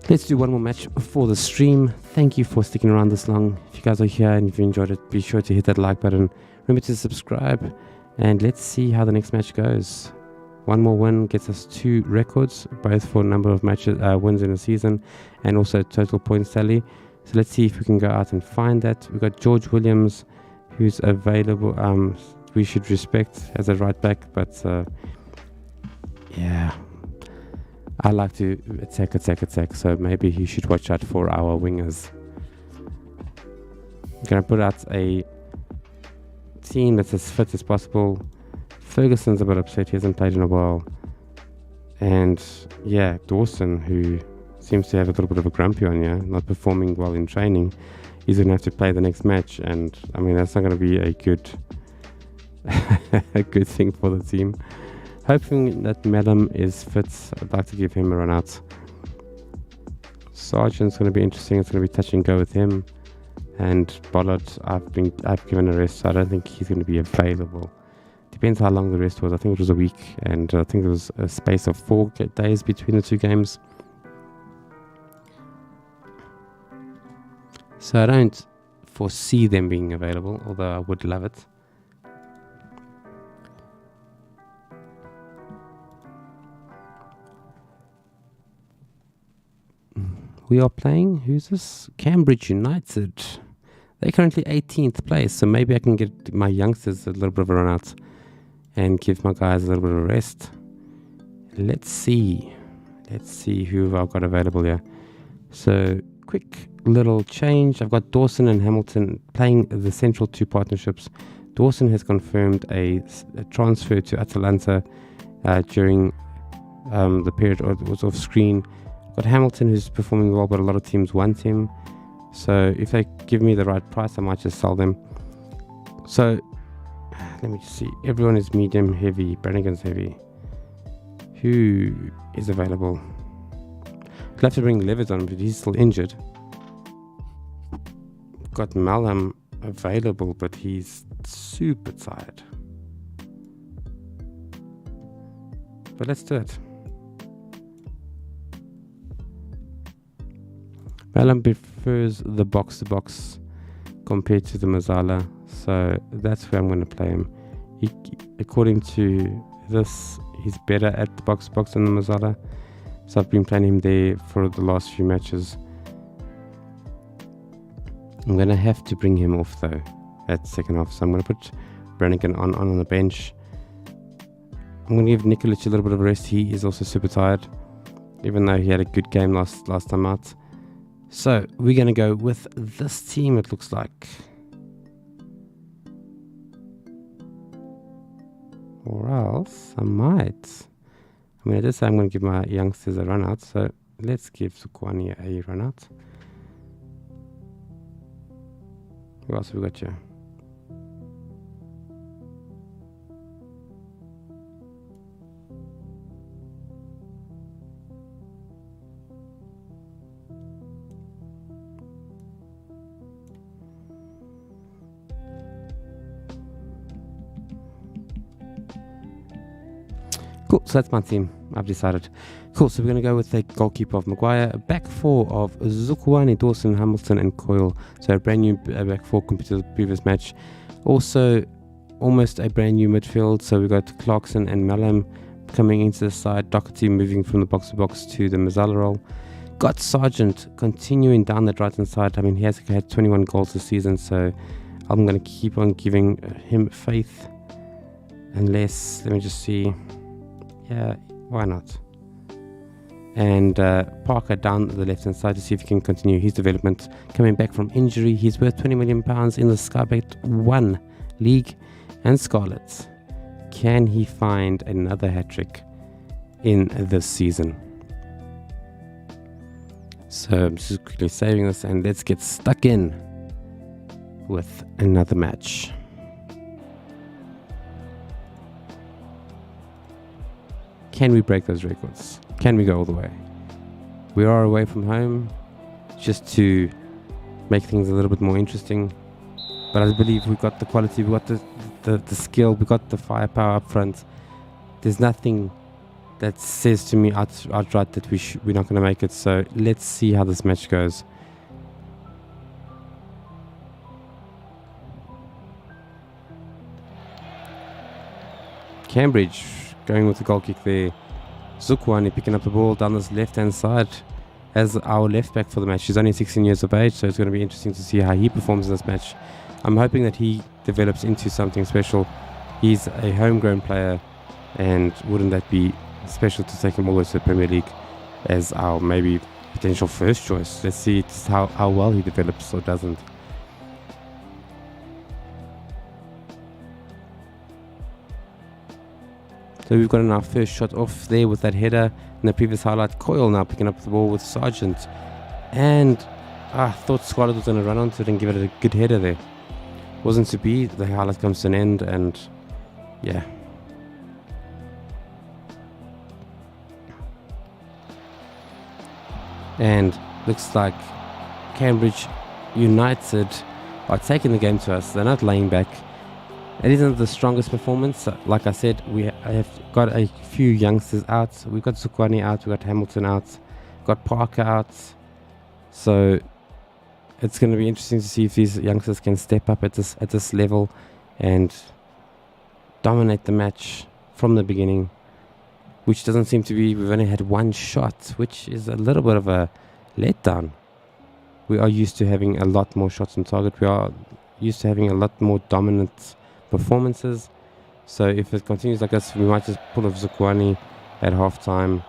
let's do one more match for the stream. Thank you for sticking around this long. If you guys are here and if you enjoyed it, be sure to hit that like button. Remember to subscribe. And let's see how the next match goes. One more win gets us 2 records, both for number of matches, wins in a season, and also total points tally. So let's see if we can go out and find that. We've got George Williams, who's available. We should respect as a right back, but yeah, I like to attack. So maybe he should watch out for our wingers. I'm gonna put out a team that's as fit as possible. Ferguson's a bit upset; he hasn't played in a while, and yeah, Dawson, who seems to have a little bit of a grumpy on you, not performing well in training. He's going to have to play the next match, and I mean that's not going to be a good a good thing for the team. Hoping that Mellum is fit. I'd like to give him a run out. Sargent's going to be interesting. It's going to be touch and go with him. And Bollard, I've given a rest, so I don't think he's going to be available. Depends how long the rest was. I think it was a week, and I think there was a space of 4 days between the 2 games. So I don't foresee them being available, although I would love it. We are playing, who's this? Cambridge United. They're currently 18th place, so maybe I can get my youngsters a little bit of a run out and give my guys a little bit of a rest. Let's see who I've got available here. So quick little change. I've got Dawson and Hamilton playing the central 2 partnerships. Dawson has confirmed a transfer to Atalanta during the period it was off screen. Got Hamilton, who's performing well, but a lot of teams want him. So if they give me the right price, I might just sell them. So let me just see. Everyone is medium heavy. Brannigan's heavy. Who is available? I'd love to bring Levis on, but he's still injured. Got Malham available, but he's super tired. But let's do it. Malham prefers the box-to-box compared to the Mazzala, so that's where I'm going to play him. According to this, he's better at the box-to-box than the Mazzala, so I've been playing him there for the last few matches. I'm going to have to bring him off though at second half, so I'm going to put Brannigan on the bench. I'm going to give Nikolic a little bit of a rest. He is also super tired, even though he had a good game last time out. So we're going to go with this team, it looks like. Or else I might. I mean, I did say I'm going to give my youngsters a run out, so let's give Sukwani a run out. Who else have we got here? Cool, so that's my team. I've decided. Cool, so we're going to go with the goalkeeper of Maguire, a back 4 of Zukwani, Dawson, Hamilton, and Coyle. So a brand new back 4 compared to the previous match. Also, almost a brand new midfield. So we've got Clarkson and Mallam coming into the side. Doherty moving from the box-to-box to the Mazzala role. Got Sargent continuing down that right-hand side. I mean, he has had 21 goals this season, so I'm going to keep on giving him faith. Unless, let me just see. Yeah, why not? And Parker down the left-hand side to see if he can continue his development. Coming back from injury, he's worth £20 million in the Skybet 1 League. And Scarlets, can he find another hat-trick in this season? So I'm just quickly saving this and let's get stuck in with another match. Can we break those records? Can we go all the way? We are away from home, just to make things a little bit more interesting. But I believe we've got the quality, we've got the skill, we've got the firepower up front. There's nothing that says to me outright that we're not going to make it. So let's see how this match goes. Cambridge going with the goal kick there. Zukwani picking up the ball down this left-hand side as our left back for the match. He's only 16 years of age, so it's going to be interesting to see how he performs in this match. I'm hoping that he develops into something special. He's a homegrown player, and wouldn't that be special to take him all the way to the Premier League as our maybe potential first choice. Let's see how well he develops or doesn't. So we've gotten our first shot off there with that header. In the previous highlight, Coyle now picking up the ball with Sargent. And I thought Scarlett was going to run onto it and give it a good header there. Wasn't to be. The highlight comes to an end, and yeah. And looks like Cambridge United are taking the game to us. They're not laying back. It isn't the strongest performance. Like I said, I have got a few youngsters out. We've got Zukwani out, we've got Hamilton out, we've got Parker out. So it's going to be interesting to see if these youngsters can step up at this level and dominate the match from the beginning, which doesn't seem to be. We've only had one shot, which is a little bit of a letdown. We are used to having a lot more shots on target. We are used to having a lot more dominant performances. So if it continues like this, we might just pull off Zukwani at half-time.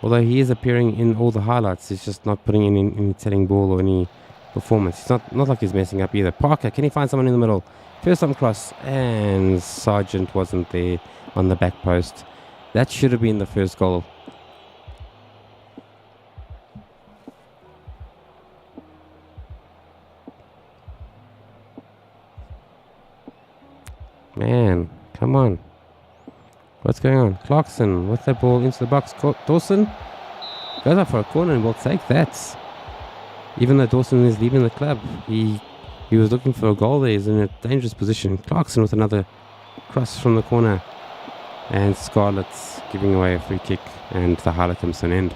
Although he is appearing in all the highlights, he's just not putting in any telling ball or any performance. It's not like he's messing up either. Parker, can he find someone in the middle? First time cross, and Sargent wasn't there on the back post. That should have been the first goal. Man, come on. What's going on? Clarkson with the ball into the box. Dawson goes up for a corner and will take that. Even though Dawson is leaving the club, he was looking for a goal there. He's in a dangerous position. Clarkson with another cross from the corner. And Scarlett's giving away a free kick, and the highlight comes to an end.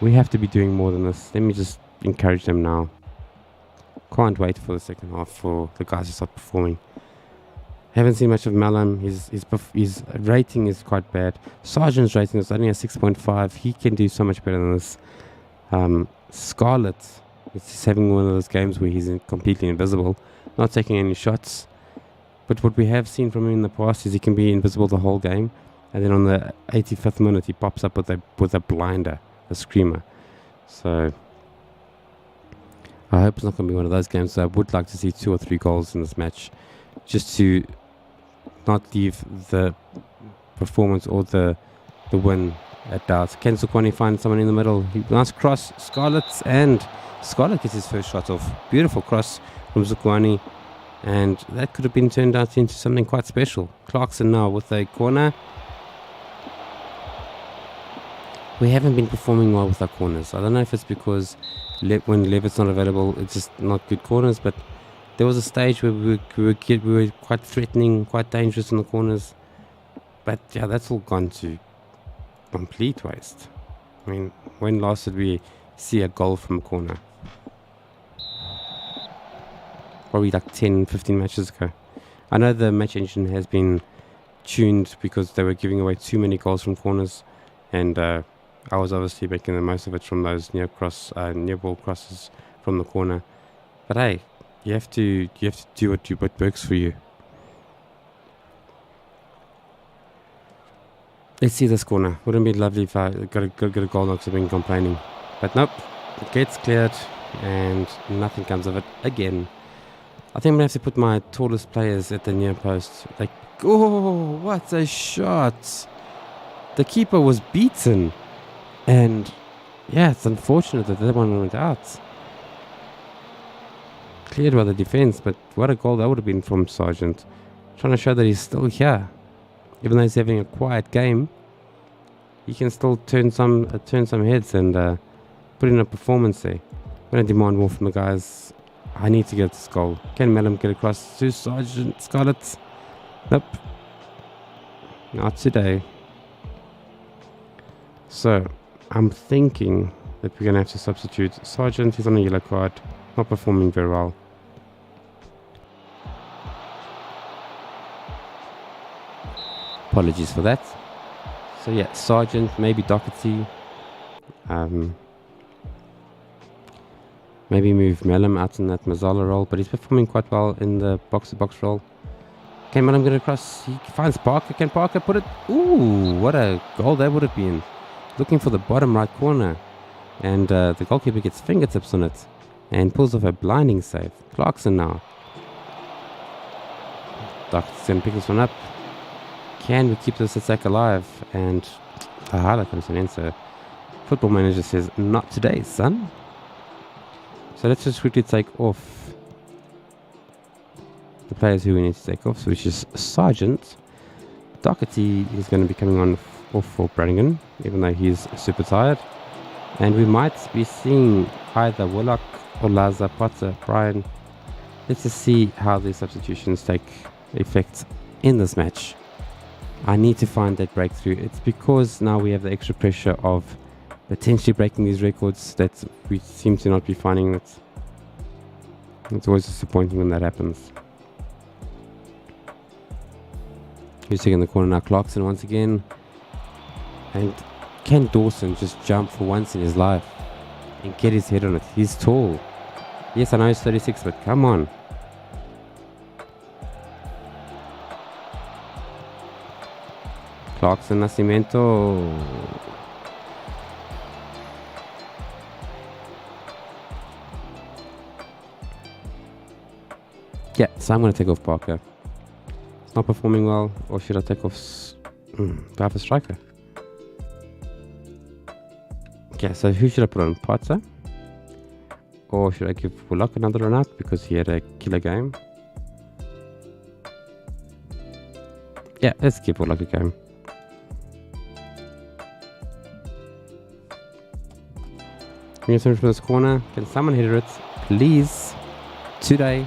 We have to be doing more than this. Let me just encourage them now. Can't wait for the second half for the guys to start performing. Haven't seen much of Mallam. His rating is quite bad. Sargent's rating is only a 6.5. He can do so much better than this. Scarlett is having one of those games where he's completely invisible, not taking any shots. But what we have seen from him in the past is he can be invisible the whole game, and then on the 85th minute he pops up with a blinder, a screamer. So I hope it's not going to be one of those games. So I would like to see 2 or 3 goals in this match, just to not leave the performance or the win at doubt. Can Zukwani find someone in the middle? Nice cross, Scarlett, and Scarlett gets his first shot off. Beautiful cross from Zukwani, and that could have been turned out into something quite special. Clarkson now with a corner. We haven't been performing well with our corners. I don't know if it's because when Levitt's not available, it's just not good corners, but there was a stage where we were quite threatening, quite dangerous in the corners. But yeah, that's all gone to complete waste. I mean, when last did we see a goal from a corner? probably like 10, 15 matches ago. I know the match engine has been tuned because they were giving away too many goals from corners, and I was obviously making the most of it from those near ball crosses from the corner. But hey, you have to do what works for you. Let's see this corner. Wouldn't it be lovely if I got a goal now because I've been complaining. But nope, it gets cleared and nothing comes of it again. I think I'm going to have to put my tallest players at the near post. Like, oh, what a shot. The keeper was beaten. And yeah, it's unfortunate that that one went out. Cleared by the defense, but what a goal that would have been from Sargent. Trying to show that he's still here. Even though he's having a quiet game, he can still turn some heads and put in a performance there. I'm going to demand more from the guys. I need to get this goal. Can Mellum get across to Sargent? Scarlett? Nope. Not today. So, I'm thinking that we're going to have to substitute Sargent. He's on a yellow card. Not performing very well. Apologies for that. So yeah, Sargent, maybe Doherty. Maybe move Mellum out in that Mazzala role, but he's performing quite well in the box-to-box role. Can Mellum get across? He finds Parker. Can Parker put it? Ooh, what a goal that would have been. Looking for the bottom right corner. And the goalkeeper gets fingertips on it and pulls off a blinding save. Clarkson now. Doherty's going to pick this one up. Can we keep this attack alive? And that comes to an end. So Football Manager says, not today, son. So let's just quickly take off the players who we need to take off, which is Sargent. Doherty is going to be coming on off for Brannigan, even though he's super tired. And we might be seeing either Willock or Laza, Potter, Brian. Let's just see how the substitutions take effect in this match. I need to find that breakthrough. It's because now we have the extra pressure of potentially breaking these records that we seem to not be finding it. It's always disappointing when that happens. He's taking the corner now, Clarkson once again. And can Dawson just jump for once in his life and get his head on it? He's tall. Yes, I know he's 36, but come on. Clarkson, Nascimento. Yeah, so I'm going to take off Parker. It's not performing well, or should I take off... do I have a striker? Okay, so who should I put on? Potter? Or should I give Bullock another run out because he had a killer game? Yeah, let's give Bullock a game. Bring it from this corner. Can someone hit it? Please. Today.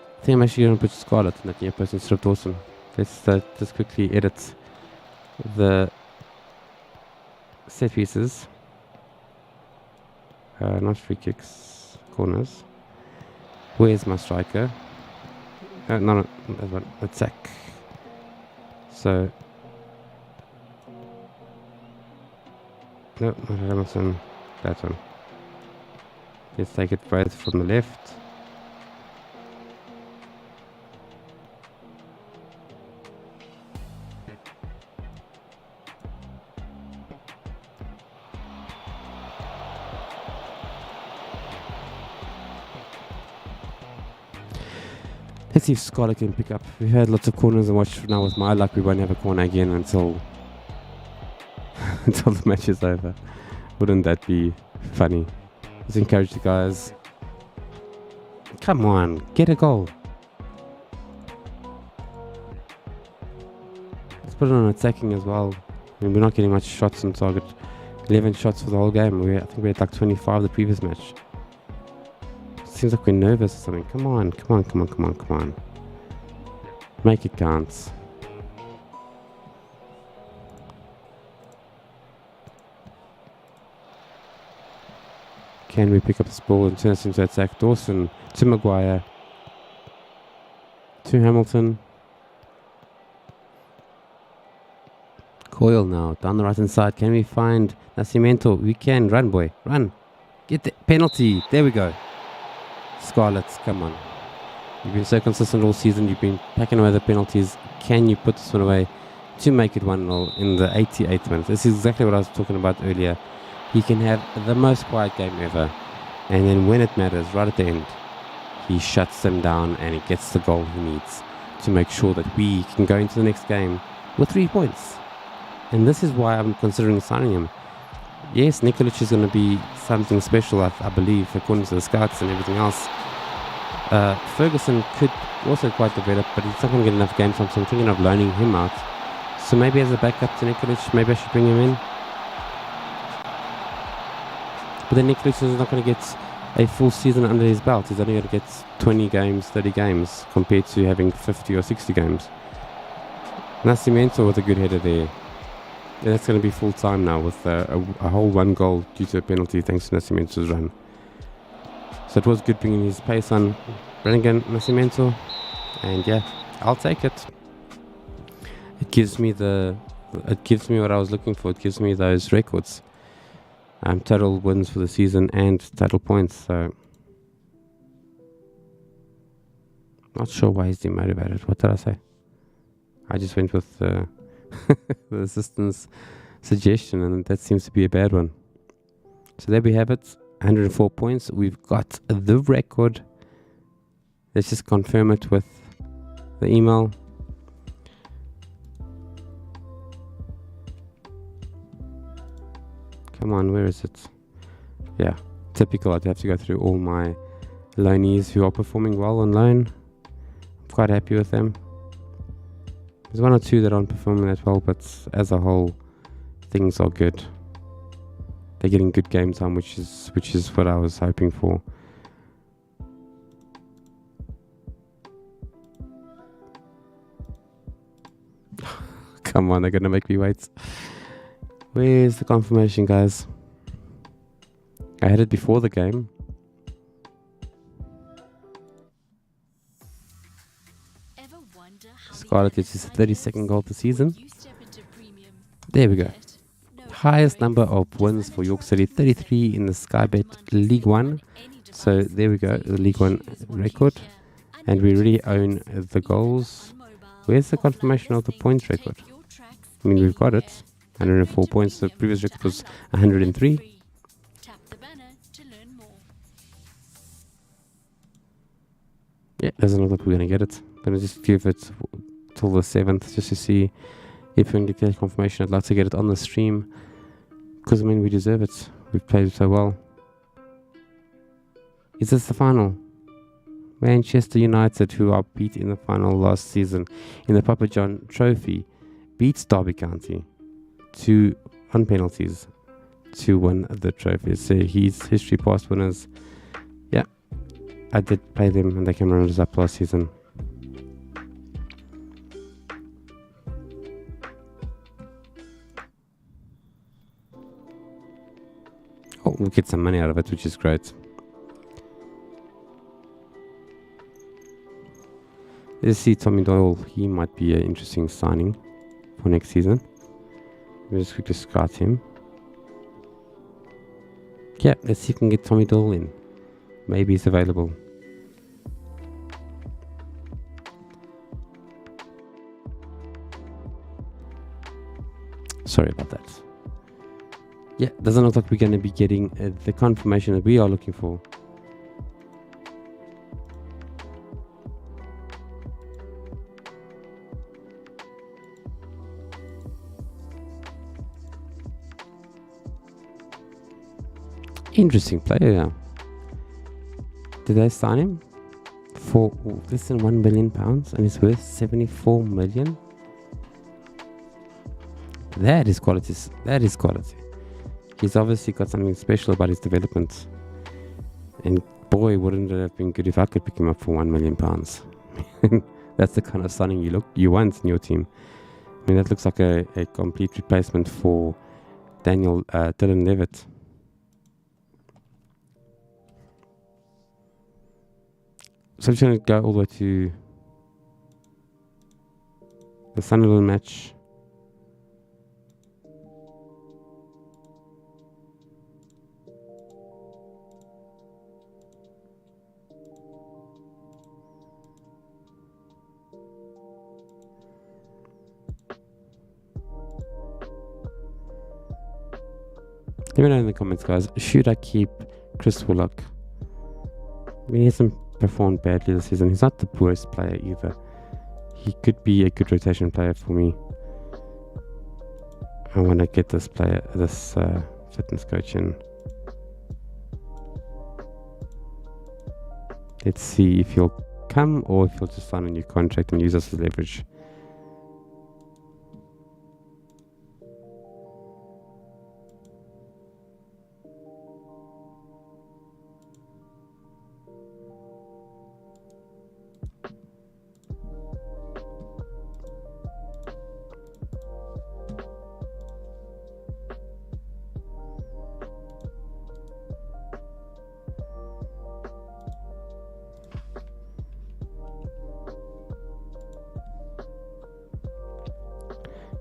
I think I'm actually going to put Scarlett in that near post instead of Dawson. Let's just quickly edit the set pieces. Not free kicks, corners. Where's my striker? No, attack. So, no, not Hamilton. That one. Let's take it both from the left. Let's see if Scarlett can pick up. We've had lots of corners and watch now. With my luck, we won't have a corner again until until the match is over. Wouldn't that be funny? Let's encourage the guys. Come on, get a goal. Let's put it on attacking as well. I mean, we're not getting much shots on target. 11 shots for the whole game. I think we had like 25 the previous match. Seems like we're nervous or something. Come on. Make it count. Can we pick up this ball and turn us into attack? Dawson to Maguire. To Hamilton. Coyle now down the right hand side. Can we find Nascimento? We can. Run, boy. Run. Get the penalty. There we go. Scarlets, come on. You've been so consistent all season. You've been packing away the penalties. Can you put this one away to make it 1-0 in the 88th minute? This is exactly what I was talking about earlier. He can have the most quiet game ever. And then when it matters, right at the end, he shuts them down and he gets the goal he needs to make sure that we can go into the next game with 3 points. And this is why I'm considering signing him. Yes, Nikolic is going to be something special, I believe, according to the scouts and everything else. Ferguson could also quite develop, but he's not going to get enough games, so I'm thinking of loaning him out. So maybe as a backup to Nikolic, maybe I should bring him in. But then Nikolic is not going to get a full season under his belt. He's only going to get 20 games, 30 games, compared to having 50 or 60 games. Nascimento with a good header there. Yeah, that's going to be full time now with a whole 1 goal due to a penalty thanks to Nascimento's run. So it was good bringing his pace on. Brannigan, Nascimento, and yeah, I'll take it. It gives me what I was looking for. It gives me those records. Total wins for the season and total points. So not sure why he's demotivated. What did I say? I just went with the assistant's suggestion, and that seems to be a bad one. So there we have it. 104 points. We've got the record. Let's just confirm it with the email. Come on, where is it? Yeah, typical. I'd have to go through all my loanees who are performing well on loan. I'm quite happy with them. There's 1 or 2 that aren't performing that well, but as a whole, things are good. They're getting good game time, which is what I was hoping for. Come on, they're gonna make me wait. Where's the confirmation, guys? I had it before the game. Scarlett gets his 32nd goal of the season. There we go. Highest number of wins for York City, 33 in the Sky Bet League 1. So there we go, the League 1 record. And we really own the goals. Where's the confirmation of the points record? I mean, we've got it. 104 points. The previous record was 103. Yeah, doesn't look like we're going to get it. I'm going to just give it till the 7th just to see if we can get confirmation. I'd like to get it on the stream because, I mean, we deserve it. We've played so well. Is this the final? Manchester United, who are beat in the final last season in the Papa John Trophy, beats Derby County on penalties to win the trophy. So he's history past winners. Yeah, I did play them and they came runners up last season. Oh, we'll get some money out of it, which is great. Let's see Tommy Doyle. He might be an interesting signing for next season. We'll just quickly scout him. Yeah, let's see if we can get Tommy Doyle in. Maybe he's available. Sorry about that. Yeah, doesn't look like we're going to be getting the confirmation that we are looking for. Interesting player. Did they sign him for less than £1 million and he's worth 74 million? That is quality. That is quality. He's obviously got something special about his development. And boy, wouldn't it have been good if I could pick him up for £1 million. That's the kind of signing you want in your team. I mean, that looks like a complete replacement for Dylan Levitt. So I'm just going to go all the way to the Sunderland match. Let me know in the comments, guys. Should I keep Chris Willock? I mean, he hasn't performed badly this season. He's not the worst player either. He could be a good rotation player for me. I want to get this fitness coach in. Let's see if he'll come or if he'll just sign a new contract and use us as leverage.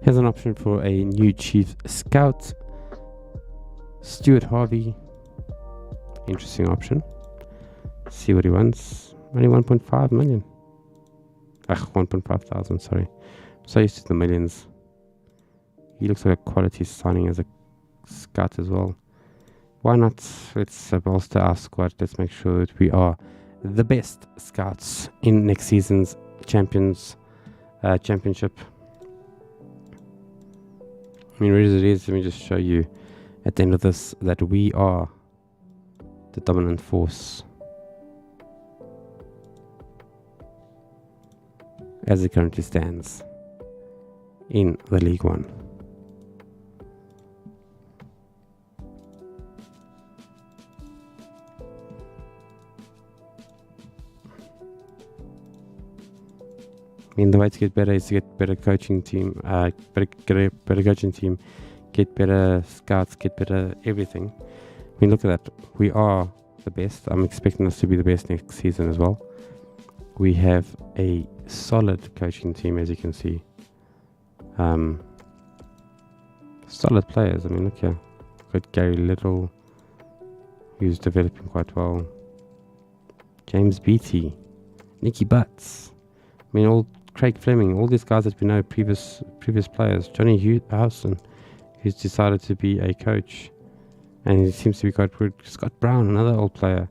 Here's an option for a new chief scout, Stuart Harvey. Interesting option. See what he wants. Only 1.5 million. 1.5 thousand, sorry. I'm so used to the millions. He looks like a quality signing as a scout as well. Why not? Let's bolster our squad. Let's make sure that we are the best scouts in next season's championship. I mean, as it is, let me just show you at the end of this that we are the dominant force as it currently stands in the League One. I mean, the way to get better is to get better coaching team, better coaching team, get better scouts, get better everything. I mean, look at that. We are the best. I'm expecting us to be the best next season as well. We have a solid coaching team, as you can see. Solid players. I mean, look here. We've got Gary Little, who's developing quite well. James Beattie, Nicky Butts. I mean, all Craig Fleming, all these guys that we know, previous players. Johnny Howson, who's decided to be a coach, and he seems to be quite good. Scott Brown, another old player.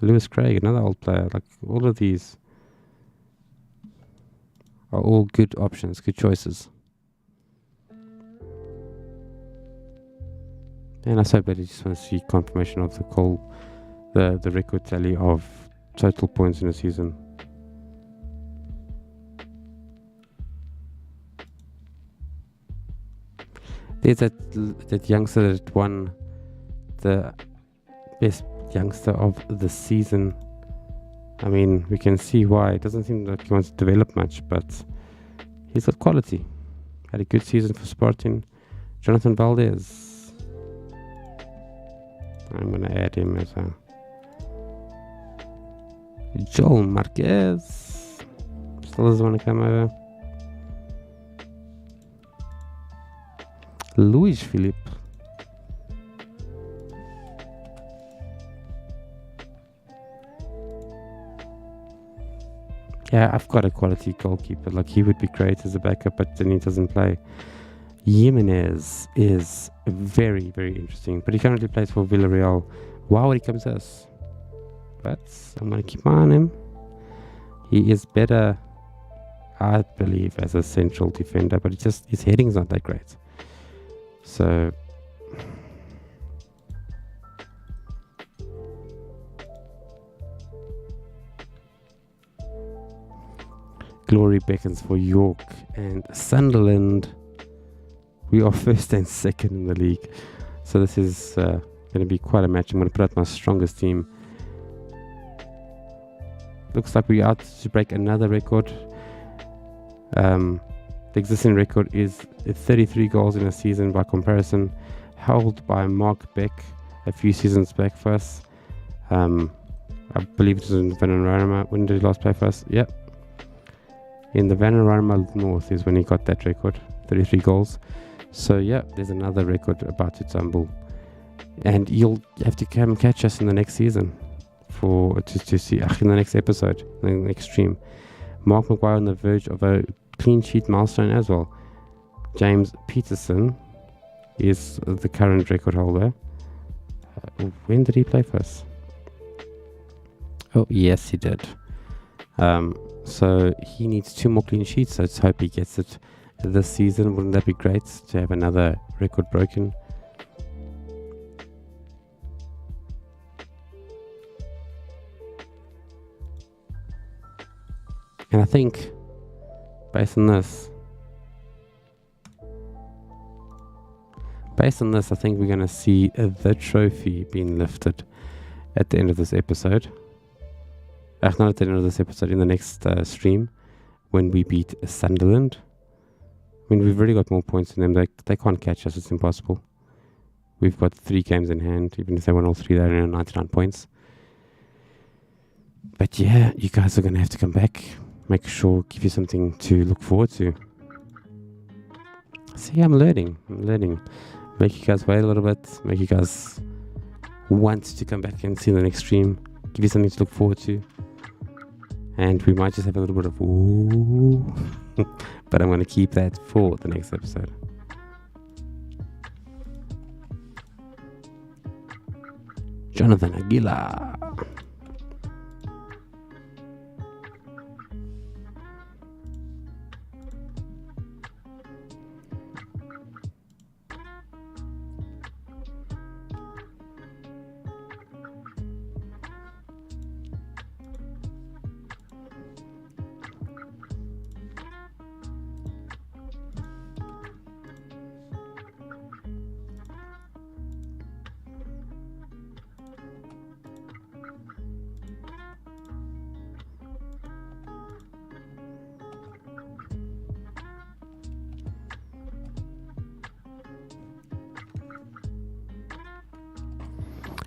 Lewis Craig, another old player. Like, all of these are all good options, good choices. And I so badly just want to see confirmation of the record tally of total points in a season. There's that youngster that won the best youngster of the season. I mean, we can see why. It doesn't seem like he wants to develop much, but he's got quality. Had a good season for Spartan. Jonathan Valdez. I'm going to add him as a Joel Marquez still doesn't want to come over. Luis Philippe. Yeah, I've got a quality goalkeeper. Like, he would be great as a backup, but then he doesn't play. Jimenez is very, very interesting, but he currently plays for Villarreal. Why would he come to us? But I'm going to keep my eye on him. He is better, I believe, as a central defender, but his heading's not that great. So glory beckons for York and Sunderland. We are first and second in the league, so this is going to be quite a match. I'm going to put out my strongest team. Looks like we're out to break another record. The existing record is 33 goals in a season by comparison, held by Mark Beck a few seasons back for us. I I believe it was in Vanarama. When did he last play for us? Yep. In the Vanarama North is when he got that record, 33 goals. So yeah, there's another record about to tumble. And you'll have to come catch us in the next season to see in the next episode, in the next stream. Mark McGuire on the verge of a clean sheet milestone as well. James Peterson is the current record holder. When did he play for us? Oh, yes, he did. So he needs 2 more clean sheets. So let's hope he gets it this season. Wouldn't that be great to have another record broken? And I think, based on this, I think we're going to see the trophy being lifted at the end of this episode. Not at the end of this episode, in the next stream, when we beat Sunderland. I mean, we've already got more points than them. They can't catch us. It's impossible. We've got 3 games in hand. Even if they won all 3, they're in 99 points. But yeah, you guys are going to have to come back. Make sure, give you something to look forward to. See, I'm learning. Make you guys wait a little bit. Make you guys want to come back and see the next stream. Give you something to look forward to. And we might just have a little bit of ooh. But I'm going to keep that for the next episode. Jonathan Aguilar.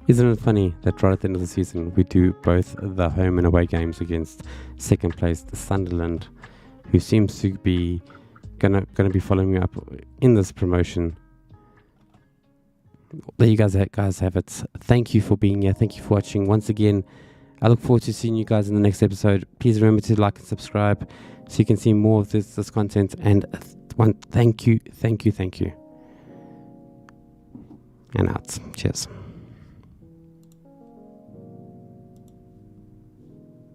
Isn't it funny that right at the end of the season we do both the home and away games against second place Sunderland, who seems to be gonna be following me up in this promotion. There you guys have it. Thank you for being here. Thank you for watching. Once again, I look forward to seeing you guys in the next episode. Please remember to like and subscribe so you can see more of this content. And thank you. And out. Cheers.